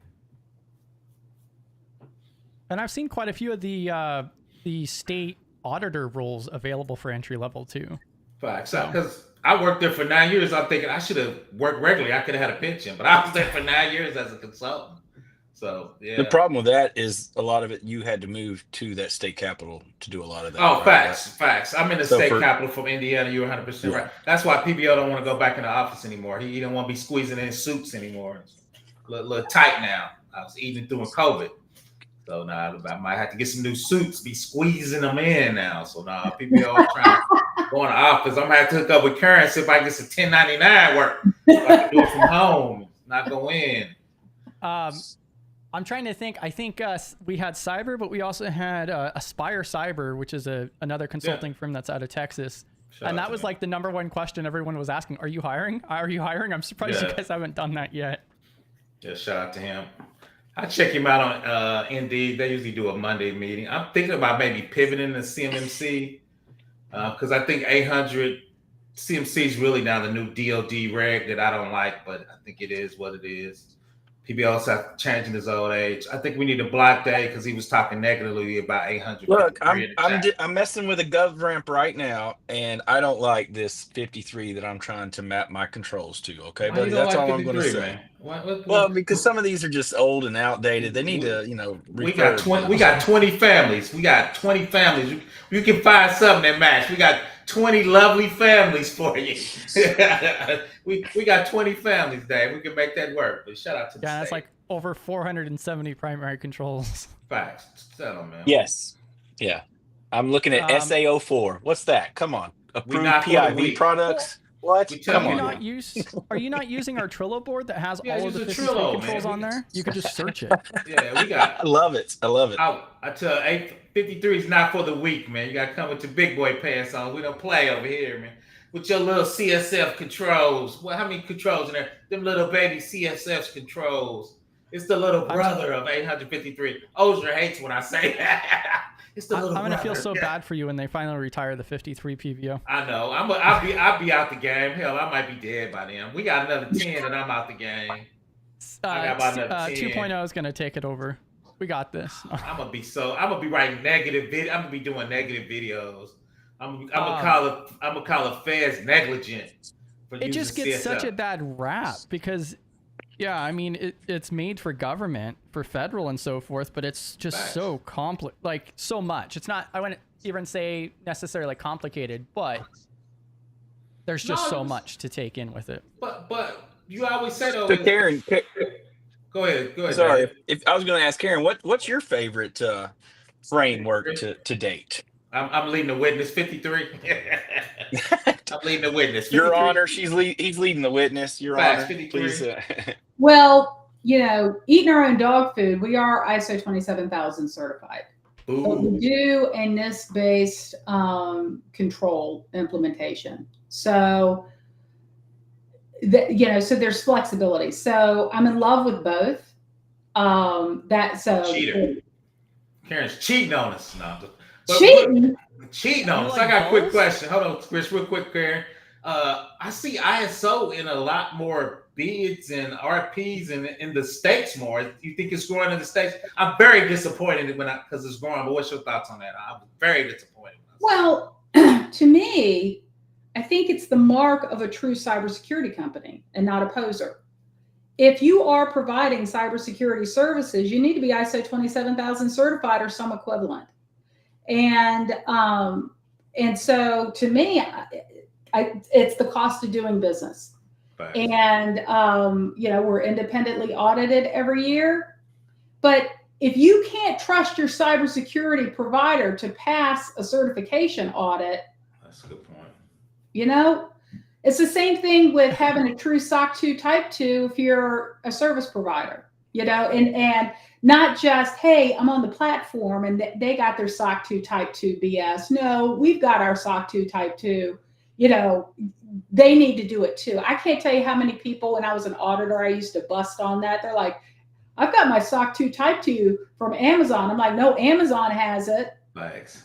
And I've seen quite a few of the state auditor roles available for entry level too. Facts. Because I worked there for 9 years. I'm thinking I should have worked regularly. I could have had a pension, but I was there for 9 years as a consultant. So yeah. The problem with that is a lot of it you had to move to that state capital to do a lot of that. Oh, right? Facts. I'm in the state capital from Indiana. You're 100% right. That's why PBO don't want to go back in the office anymore. He don't want to be squeezing in suits anymore. It's a little tight now. I was eating through COVID. So now I might have to get some new suits, be squeezing them in now. So now PBO is trying to go in the office. I'm going to have to hook up with Karen, see if I can get some 1099 work. So I can do it from home, not go in. I'm trying to think. I think we had cyber, but we also had Aspire Cyber, which is another consulting firm that's out of Texas. And that was like the number one question everyone was asking. Are you hiring? Are you hiring? I'm surprised you guys haven't done that yet. Yeah, shout out to him. I check him out on Indeed. They usually do a Monday meeting. I'm thinking about maybe pivoting to CMMC because I think 800 CMC is really now the new DOD reg that I don't like, but I think it is what it is. PBO's changing his old age. I think we need a block day because he was talking negatively about 800. Look, I'm messing with a GovRamp right now, and I don't like this 53 that I'm trying to map my controls to. Okay, but that's all I'm going to say. Well, because some of these are just old and outdated. They need to, we got 20 families. We got 20 families. You can find something that match. We got 20 lovely families for you. we got 20 families, Dave. We can make that work. But shout out to the state. That's like over 470 primary controls. Facts. Settle, man. Yes. Yeah. I'm looking at SA04. What's that? Come on. Approved PIV products. What? Come on. Are you not using our Trello board that has all of the 53 controls on there? You could just search it. Yeah, we got. I love it. I tell 53 is not for the weak, man. You got to come with your big boy pants on. We don't play over here, man. With your little CSF controls. Well, how many controls in there? Them little baby CSF controls. It's the little brother of 853. Ozier hates when I say that. It's the little brother. I'm gonna feel so bad for you when they finally retire the 53 PVO. I know. I'll be out the game. Hell, I might be dead by then. We got another 10 and I'm out the game. I got about another 10. 2.0 is gonna take it over. We got this. I'm gonna be writing negative video. I'm gonna be doing negative videos. I'm gonna call it feds negligent. It just gets such a bad rap because, yeah, I mean it's made for government, for federal and so forth, but it's just so so much. It's not. I wouldn't even say necessarily complicated, but there's just so much to take in with it. But you always say though. So Karen. Go ahead. Sorry, if I was going to ask Karen, what's your favorite framework to date? I'm leading the witness 53. I'm leading the witness. 53. Your Honor, he's leading the witness. Your Honor, 53. Please. Well, eating our own dog food, we are ISO 27000 certified. But we do a NIST-based control implementation. So. So there's flexibility. So I'm in love with both. Cheater. Karen's cheating on us now. Cheating on us. I got a quick question. Hold on, Chris, real quick, Karen. I see ISO in a lot more bids and RPs in the States more. You think it's growing in the States? I'm very disappointed because it's growing. But what's your thoughts on that? I'm very disappointed. Well, to me, I think it's the mark of a true cybersecurity company and not a poser. If you are providing cybersecurity services, you need to be ISO 27000 certified or some equivalent. And so to me, it's the cost of doing business. And, we're independently audited every year. But if you can't trust your cybersecurity provider to pass a certification audit, that's a good point. It's the same thing with having a true SOC 2 Type 2 if you're a service provider, and not just, hey, I'm on the platform and they got their SOC 2 Type 2 BS. No, we've got our SOC 2 Type 2. They need to do it too. I can't tell you how many people, when I was an auditor, I used to bust on that. They're like, I've got my SOC 2 Type 2 from Amazon. I'm like, no, Amazon has it. Thanks.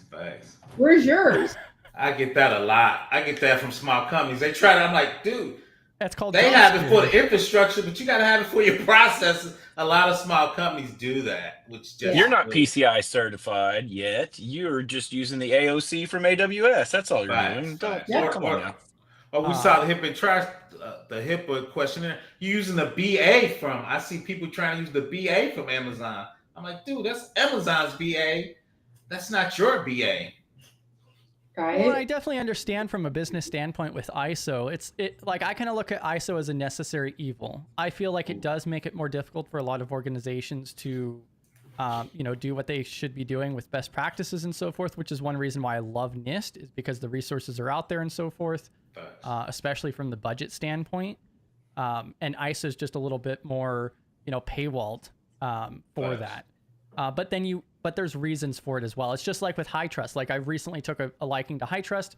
Where's yours? I get that a lot. I get that from small companies. They try to, I'm like, dude, that's called they have it for the infrastructure, but you got to have it for your processes. A lot of small companies do that, which just you're not PCI certified yet. You're just using the AOC from AWS. That's all you're doing. Come on now. Oh, we saw the HIPAA trash, the HIPAA questionnaire. You're using the BA from. I see people trying to use the BA from Amazon. I'm like, dude, that's Amazon's BA. That's not your BA. Right. Well, I definitely understand from a business standpoint with ISO. I kind of look at ISO as a necessary evil. I feel like it does make it more difficult for a lot of organizations to, do what they should be doing with best practices and so forth, which is one reason why I love NIST, is because the resources are out there and so forth, especially from the budget standpoint. And ISO is just a little bit more, paywalled for that. But there's reasons for it as well. It's just like with high trust. Like I recently took a liking to high trust.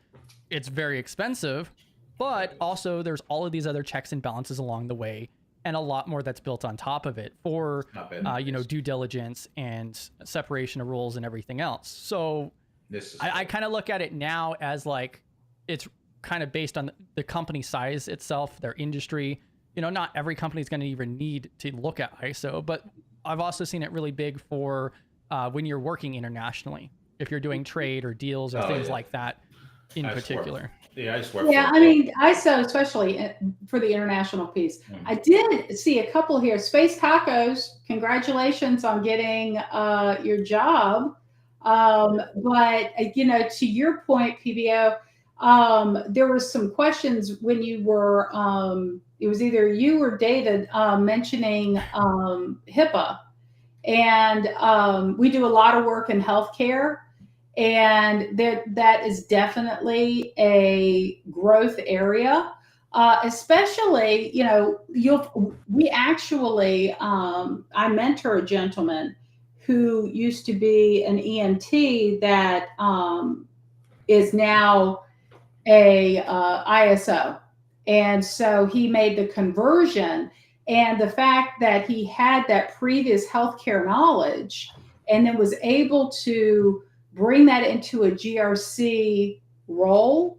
It's very expensive, but also there's all of these other checks and balances along the way, and a lot more that's built on top of it for, due diligence and separation of rules and everything else. So I kind of look at it now as like, it's kind of based on the company size itself, their industry. Not every company is going to even need to look at ISO, but I've also seen it really big for when you're working internationally, if you're doing trade or deals or things like that in particular. I just work. Yeah, I mean, ISO, especially for the international piece. I did see a couple here. Space Tacos, congratulations on getting your job. But, to your point, PBO, there were some questions when you were, it was either you or David mentioning HIPAA. And we do a lot of work in healthcare, and that is definitely a growth area. Especially, we actually, I mentor a gentleman who used to be an EMT that is now a ISO, and so he made the conversion. And the fact that he had that previous healthcare knowledge and then was able to bring that into a GRC role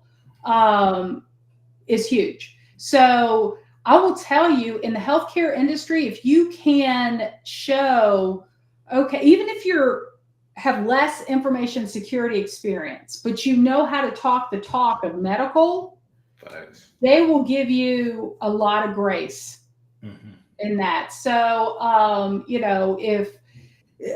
is huge. So I will tell you, in the healthcare industry, if you can show, even if have less information security experience, but how to talk the talk of medical, they will give you a lot of grace. In that. So, if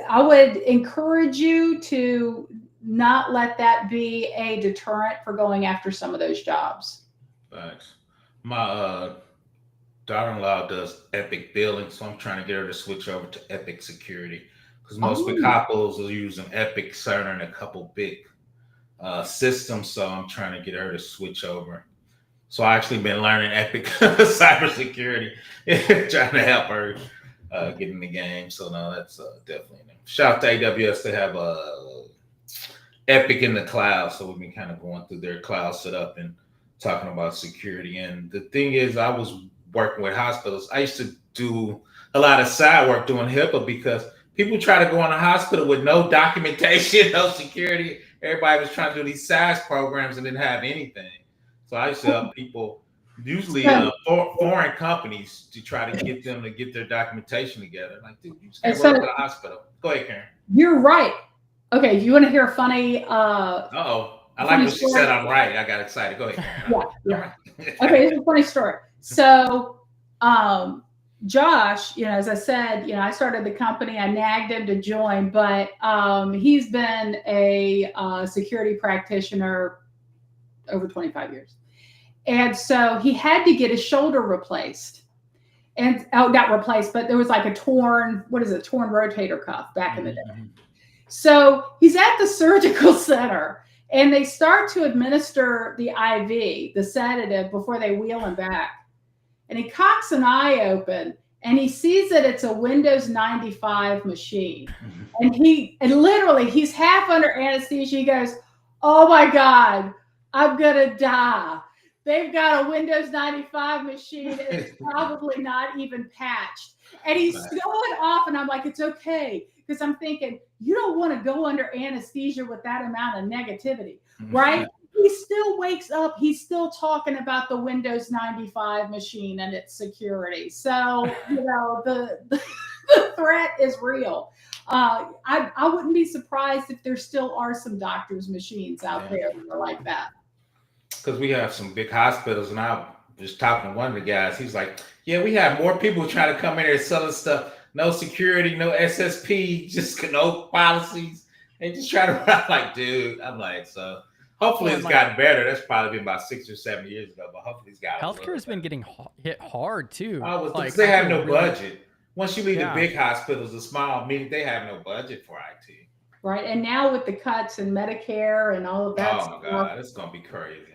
I would encourage you to not let that be a deterrent for going after some of those jobs. Thanks. My daughter-in-law does Epic billing, so I'm trying to get her to switch over to Epic security, because most big hospitals are using Epic, Cerner, and a couple big systems. So I'm trying to get her to switch over. So I actually been learning Epic cybersecurity, trying to help her get in the game. So no, that's definitely new. Shout out to AWS. They have Epic in the cloud. So we've been kind of going through their cloud setup and talking about security. And the thing is, I was working with hospitals. I used to do a lot of side work doing HIPAA, because people try to go in a hospital with no documentation, no security. Everybody was trying to do these SaaS programs and didn't have anything. So I used to help people, usually foreign companies, to try to get them to get their documentation together. Like, dude, you just can't work at a hospital. Go ahead, Karen. You're right. Okay, you want to hear a funny? I like what she said. I'm right. I got excited. Go ahead, Karen. Yeah. Okay, it's a funny story. So, Josh, as I said, I started the company. I nagged him to join, but he's been a security practitioner over 25 years. And so he had to get his shoulder replaced. And not replaced, but there was like a torn rotator cuff back in the day. So he's at the surgical center and they start to administer the IV, the sedative, before they wheel him back. And he cocks an eye open and he sees that it's a Windows 95 machine. And he's half under anesthesia. He goes, "Oh my God, I'm gonna die. They've got a Windows 95 machine and it's probably not even patched." And he's going off and I'm like, "It's okay." Because I'm thinking, you don't want to go under anesthesia with that amount of negativity, right? He still wakes up. He's still talking about the Windows 95 machine and its security. So, the threat is real. I wouldn't be surprised if there still are some doctors' machines out there that are like that. Because we have some big hospitals, and I was talking to one of the guys. He's like, "Yeah, we have more people trying to come in there selling stuff. No security, no SSP, just no policies. They just try to run." Like, dude, I'm like, so hopefully it's gotten better. That's probably been about 6 or 7 years ago, but hopefully it's gotten healthcare has been getting hit hard too. Because they have no budget. Once you leave the big hospitals, the small, they have no budget for IT. Right, and now with the cuts in Medicare and all of that, oh my God, it's gonna be crazy.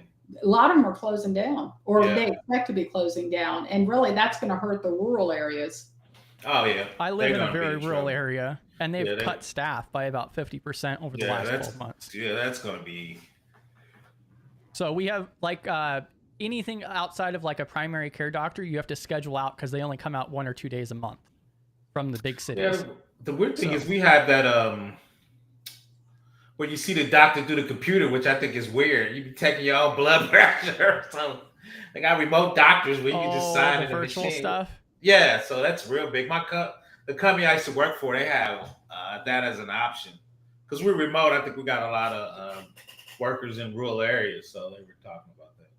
A lot of them are closing down, or they expect to be closing down, and really that's going to hurt the rural areas. Oh yeah, I live in a very rural area, and they've cut staff by about 50% over the last 12 months. Yeah, that's going to be. So we have anything outside of like a primary care doctor, you have to schedule out because they only come out 1 or 2 days a month from the big cities. Yeah, the weird thing is we have that where you see the doctor through the computer, which I think is weird. You be taking your own blood pressure, so they got remote doctors where you can just sign in the virtual machine. Stuff. Yeah, so that's real big. The company I used to work for, they have that as an option. Because we're remote, I think we got a lot of workers in rural areas, so they were talking about that.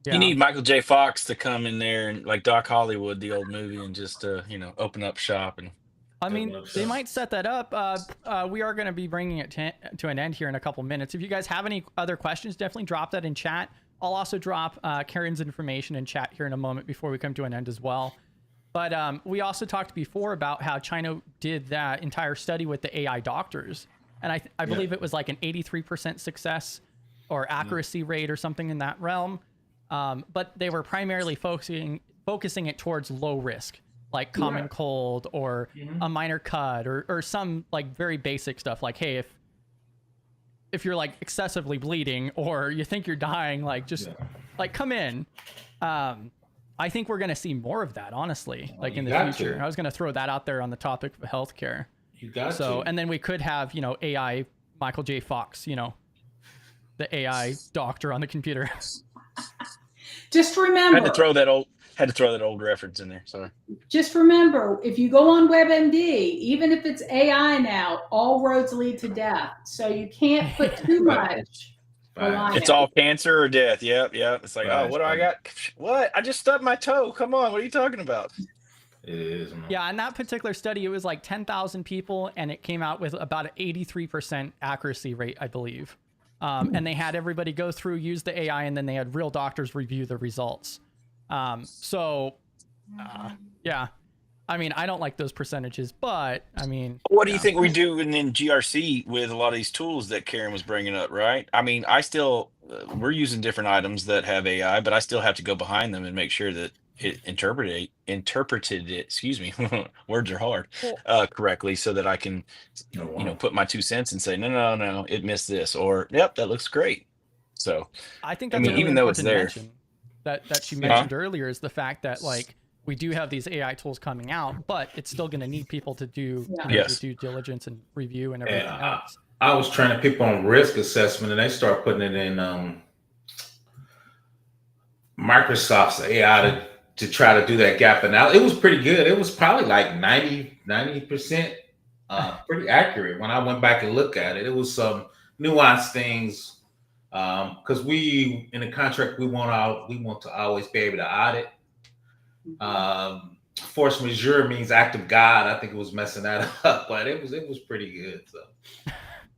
Yeah. You need Michael J. Fox to come in there and like Doc Hollywood, the old movie, and just open up shop. And I mean, they might set that up. We are going to be bringing it to an end here in a couple minutes. If you guys have any other questions, definitely drop that in chat. I'll also drop Karen's information in chat here in a moment before we come to an end as well. But we also talked before about how China did that entire study with the AI doctors. And I believe it was like an 83% success or accuracy rate or something in that realm. But they were primarily focusing it towards low risk, like common cold or a minor cut or some like very basic stuff. Like, hey, if you're like excessively bleeding or you think you're dying, like just like come in. I think we're going to see more of that, honestly, like in the future. I was going to throw that out there on the topic of healthcare. You got to. And then we could have, AI Michael J. Fox, the AI doctor on the computer. Just remember. Had to throw that old reference in there. Sorry. Just remember, if you go on WebMD, even if it's AI now, all roads lead to death. So you can't put too much. It's all cancer or death. Yep. It's like, what do I got? What? I just stubbed my toe. Come on. What are you talking about? It is. Man. Yeah, in that particular study, it was like 10,000 people, and it came out with about an 83% accuracy rate, I believe. And they had everybody go through, use the AI, and then they had real doctors review the results. Yeah. I mean, I don't like those percentages, but I mean, what do you think we do in GRC with a lot of these tools that Karen was bringing up, right? I mean, we're using different items that have AI, but I still have to go behind them and make sure that it interpreted it, excuse me, words are hard, correctly, so that I can, put my 2 cents and say, no, it missed this, or, yep, that looks great. So, I think that's even though it's there, that she mentioned earlier is the fact that like, we do have these AI tools coming out, but it's still going to need people to do due diligence and review and everything else. I was training people on risk assessment, and they start putting it in Microsoft's AI to try to do that gap analysis. It was pretty good. It was probably like 90%, pretty accurate. When I went back and looked at it, it was some nuanced things because we in the contract we want to always be able to audit. Force majeure means act of God. I think it was messing that up, but it was pretty good. So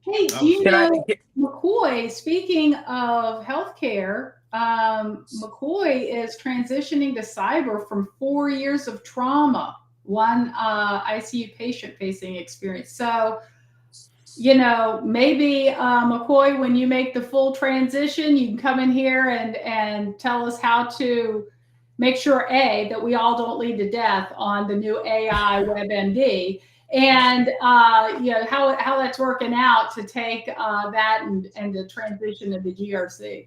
Hey, do you know McCoy, speaking of healthcare, McCoy is transitioning to cyber from 4 years of trauma, one ICU patient-facing experience. So, maybe McCoy, when you make the full transition, you can come in here and tell us how to make sure, that we all don't lead to death on the new AI WebMD. And how that's working out to take that and the transition to the GRC.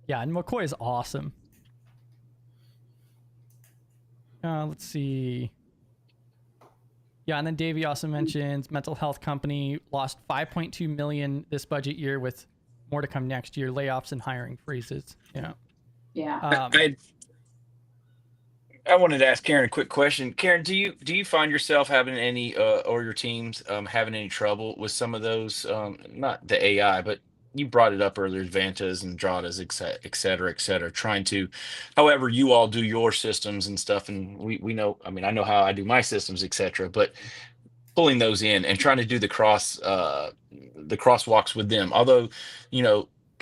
Yeah, and McCoy is awesome. Let's see. Yeah, and then Davey also mentions mental health company lost $5.2 million this budget year, with more to come next year. Layoffs and hiring freezes. Yeah. I wanted to ask Karen a quick question. Karen, do you find yourself having any or your teams having any trouble with some of those, not the AI, but you brought it up earlier, Vantas and Dratas, et cetera, trying to, however you all do your systems and stuff. And we know, I mean, I know how I do my systems, et cetera, but pulling those in and trying to do the crosswalks with them, although,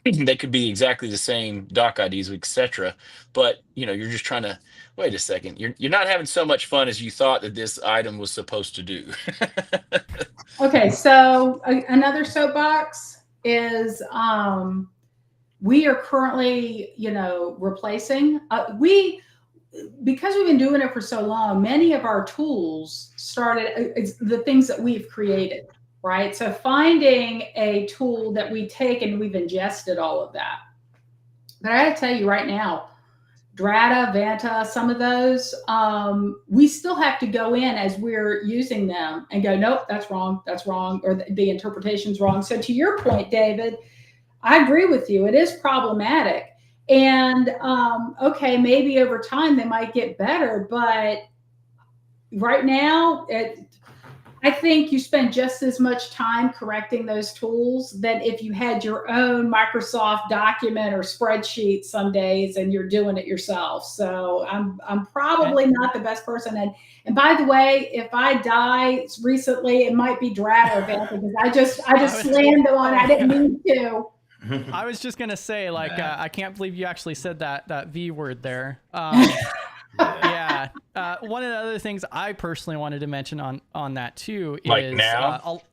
they could be exactly the same doc IDs, et cetera, but you're just trying to, wait a second, you're not having so much fun as you thought that this item was supposed to do. Okay, so another soapbox is we are currently, replacing. Because we've been doing it for so long, many of our tools started the things that we've created, right? So finding a tool that we take and we've ingested all of that. But I got to tell you right now, Drata, Vanta, some of those, we still have to go in as we're using them and go, nope, that's wrong, or the interpretation's wrong. So to your point, David, I agree with you. It is problematic. And okay, maybe over time they might get better, but right now, I think you spend just as much time correcting those tools than if you had your own Microsoft document or spreadsheet some days and you're doing it yourself. So I'm probably not the best person. And by the way, if I die recently, it might be Drata or Vanta, because I just slammed on. I didn't mean to. I was just gonna say, I can't believe you actually said that V word there. Yeah. One of the other things I personally wanted to mention on that too is right now.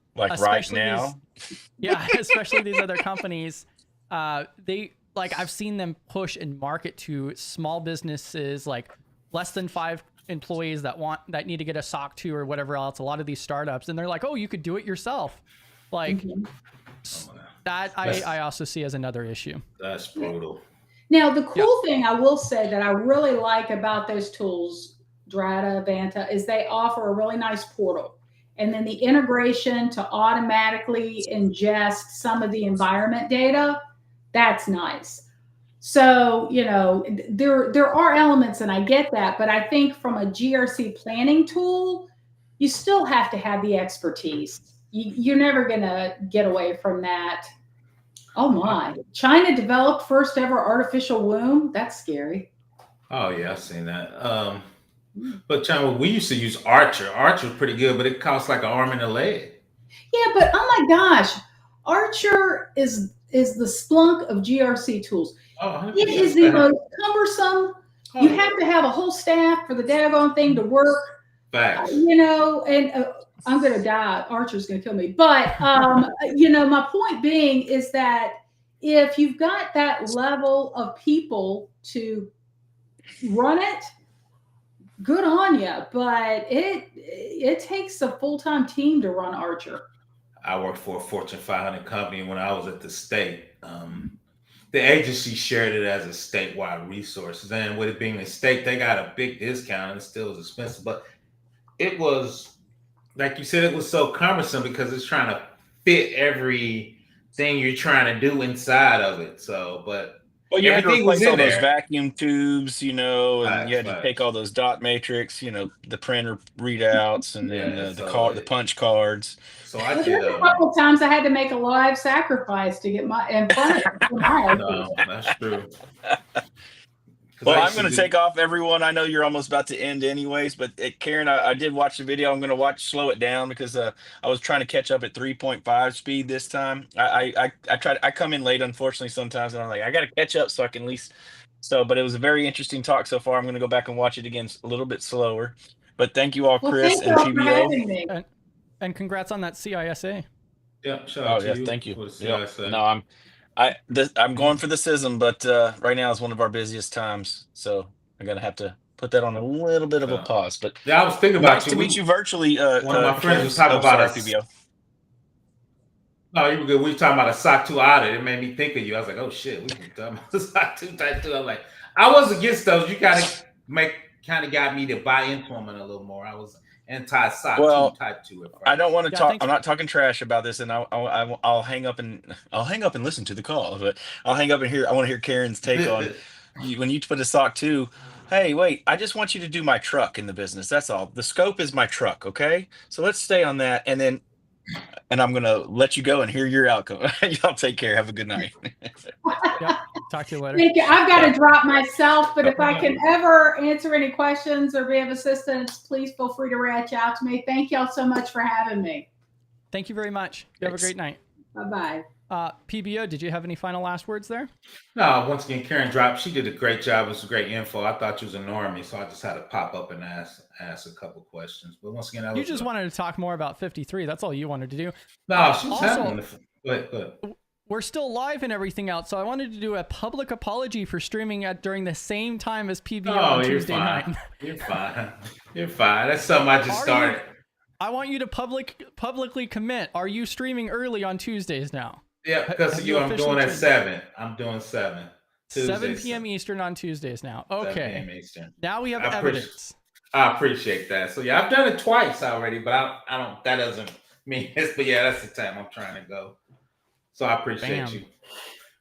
Especially these other companies. They I've seen them push and market to small businesses, like less than 5 employees that need to get a SOC 2 or whatever else. A lot of these startups, and they're like, oh, you could do it yourself. That I also see as another issue. That's brutal. Now, the cool thing I will say that I really like about those tools, Drata, Vanta, is they offer a really nice portal. And then the integration to automatically ingest some of the environment data, that's nice. So, there are elements, and I get that, but I think from a GRC planning tool, you still have to have the expertise. You're never going to get away from that. Oh my. China developed first ever artificial womb. That's scary. Oh yeah, I've seen that. But China, we used to use Archer. Archer's pretty good, but it costs like an arm and a leg. Yeah, but oh my gosh. Archer is the Splunk of GRC tools. Oh, it is the most cumbersome. You have to have a whole staff for the daggone thing to work. Facts. And I'm going to die. Archer's going to kill me. But, my point being is that if you've got that level of people to run it, good on you. But it takes a full-time team to run Archer. I worked for a Fortune 500 company when I was at the state. The agency shared it as a statewide resource. And with it being a state, they got a big discount and it still was expensive. But it was, like you said, it was so cumbersome because it's trying to fit everything you're trying to do inside of it. So, but you had to replace all those vacuum tubes, and you had to take all those dot matrix, the printer readouts, and then the punch cards. So I did a couple of times I had to make a live sacrifice to get my in front of No, that's true. Well, I'm going to take off, everyone. I know you're almost about to end anyways, but Karen, I did watch the video. I'm going to slow it down because I was trying to catch up at 3.5 speed this time. I come in late, unfortunately, sometimes, and I'm like, I got to catch up so I can at least. So, but it was a very interesting talk so far. I'm going to go back and watch it again a little bit slower. But thank you all, Chris and thank you all for having PBO. me. And congrats on that CISA. Yeah, shout out to you. Thank you. For the CISA. No, I'm going for the CISM, but right now is one of our busiest times, so I'm gonna have to put that on a little bit of a pause. But yeah, I was thinking about nice to meet you virtually. One of my friends was talking about PBO. No, you were good. We were talking about a SOC 2 audit. It made me think of you. I was like, oh shit, we can talk about SOC 2 type 2. I'm like, I was against those. You kind of got me to buy into them a little more. I was anti-SOC 2 type 2 at first. I don't want to talk. I'm not talking trash about this, and I'll hang up and listen to the call. But I'll hang up and hear. I want to hear Karen's take on when you put a SOC 2. Hey, wait! I just want you to do my truck in the business. That's all. The scope is my truck. Okay, so let's stay on that, and I'm gonna let you go and hear your outcome. Y'all take care. Have a good night. Yep. Talk to you later. Thank you. I've got to drop myself, but if I can ever answer any questions or be of assistance, please feel free to reach out to me. Thank y'all so much for having me. Thank you very much. You have a great night. Bye-bye. PBO, did you have any final last words there? No, once again, Karen dropped. She did a great job. It was great info. I thought you was ignoring me, so I just had to pop up and ask a couple questions. But once again, you just wanted to talk more about 53. That's all you wanted to do. No, she was having it. We're still live and everything else, so I wanted to do a public apology for streaming during the same time as PBO on Tuesday night. You're fine. You're fine. That's something I just started. I want you to publicly commit. Are you streaming early on Tuesdays now? Yeah, because I'm doing at 7. I'm doing 7. Tuesdays, 7 p.m. Eastern on Tuesdays now. Okay. 7 p.m. Eastern. Now we have evidence. I appreciate that. So yeah, I've done it twice already, but I don't. That doesn't mean this. But yeah, that's the time I'm trying to go. So I appreciate you.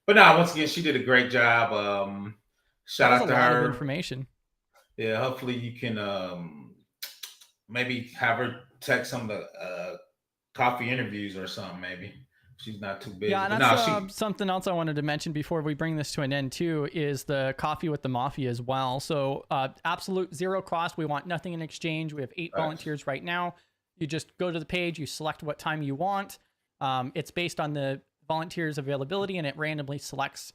But no, once again, she did a great job. Shout out to her. Information. Yeah, hopefully you can maybe have her text some of the coffee interviews or something. Maybe she's not too busy. Yeah, and that's something else I wanted to mention before we bring this to an end too. Is the coffee with the mafia as well. So absolute zero cost. We want nothing in exchange. We have 8 volunteers right now. You just go to the page. You select what time you want. It's based on the volunteers availability, and it randomly selects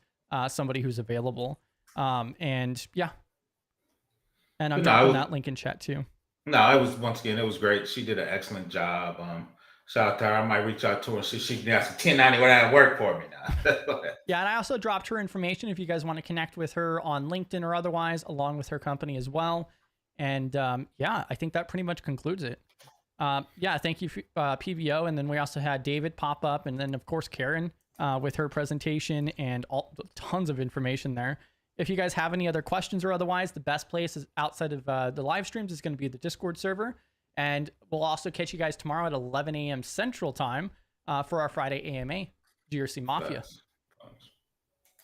somebody who's available. And yeah, and I'm dropping that link in chat too. No, it was great. She did an excellent job. Shout out to her. I might reach out to her. She can have some 1090 when I work for me now. Yeah, and I also dropped her information if you guys want to connect with her on LinkedIn or otherwise, along with her company as well. And yeah, I think that pretty much concludes it. Yeah, thank you, PBO. And then we also had David pop up, and then of course Karen with her presentation and tons of information there. If you guys have any other questions or otherwise, the best place is outside of the live streams is going to be the Discord server. And we'll also catch you guys tomorrow at 11 a.m. Central Time for our Friday AMA, GRC Mafia.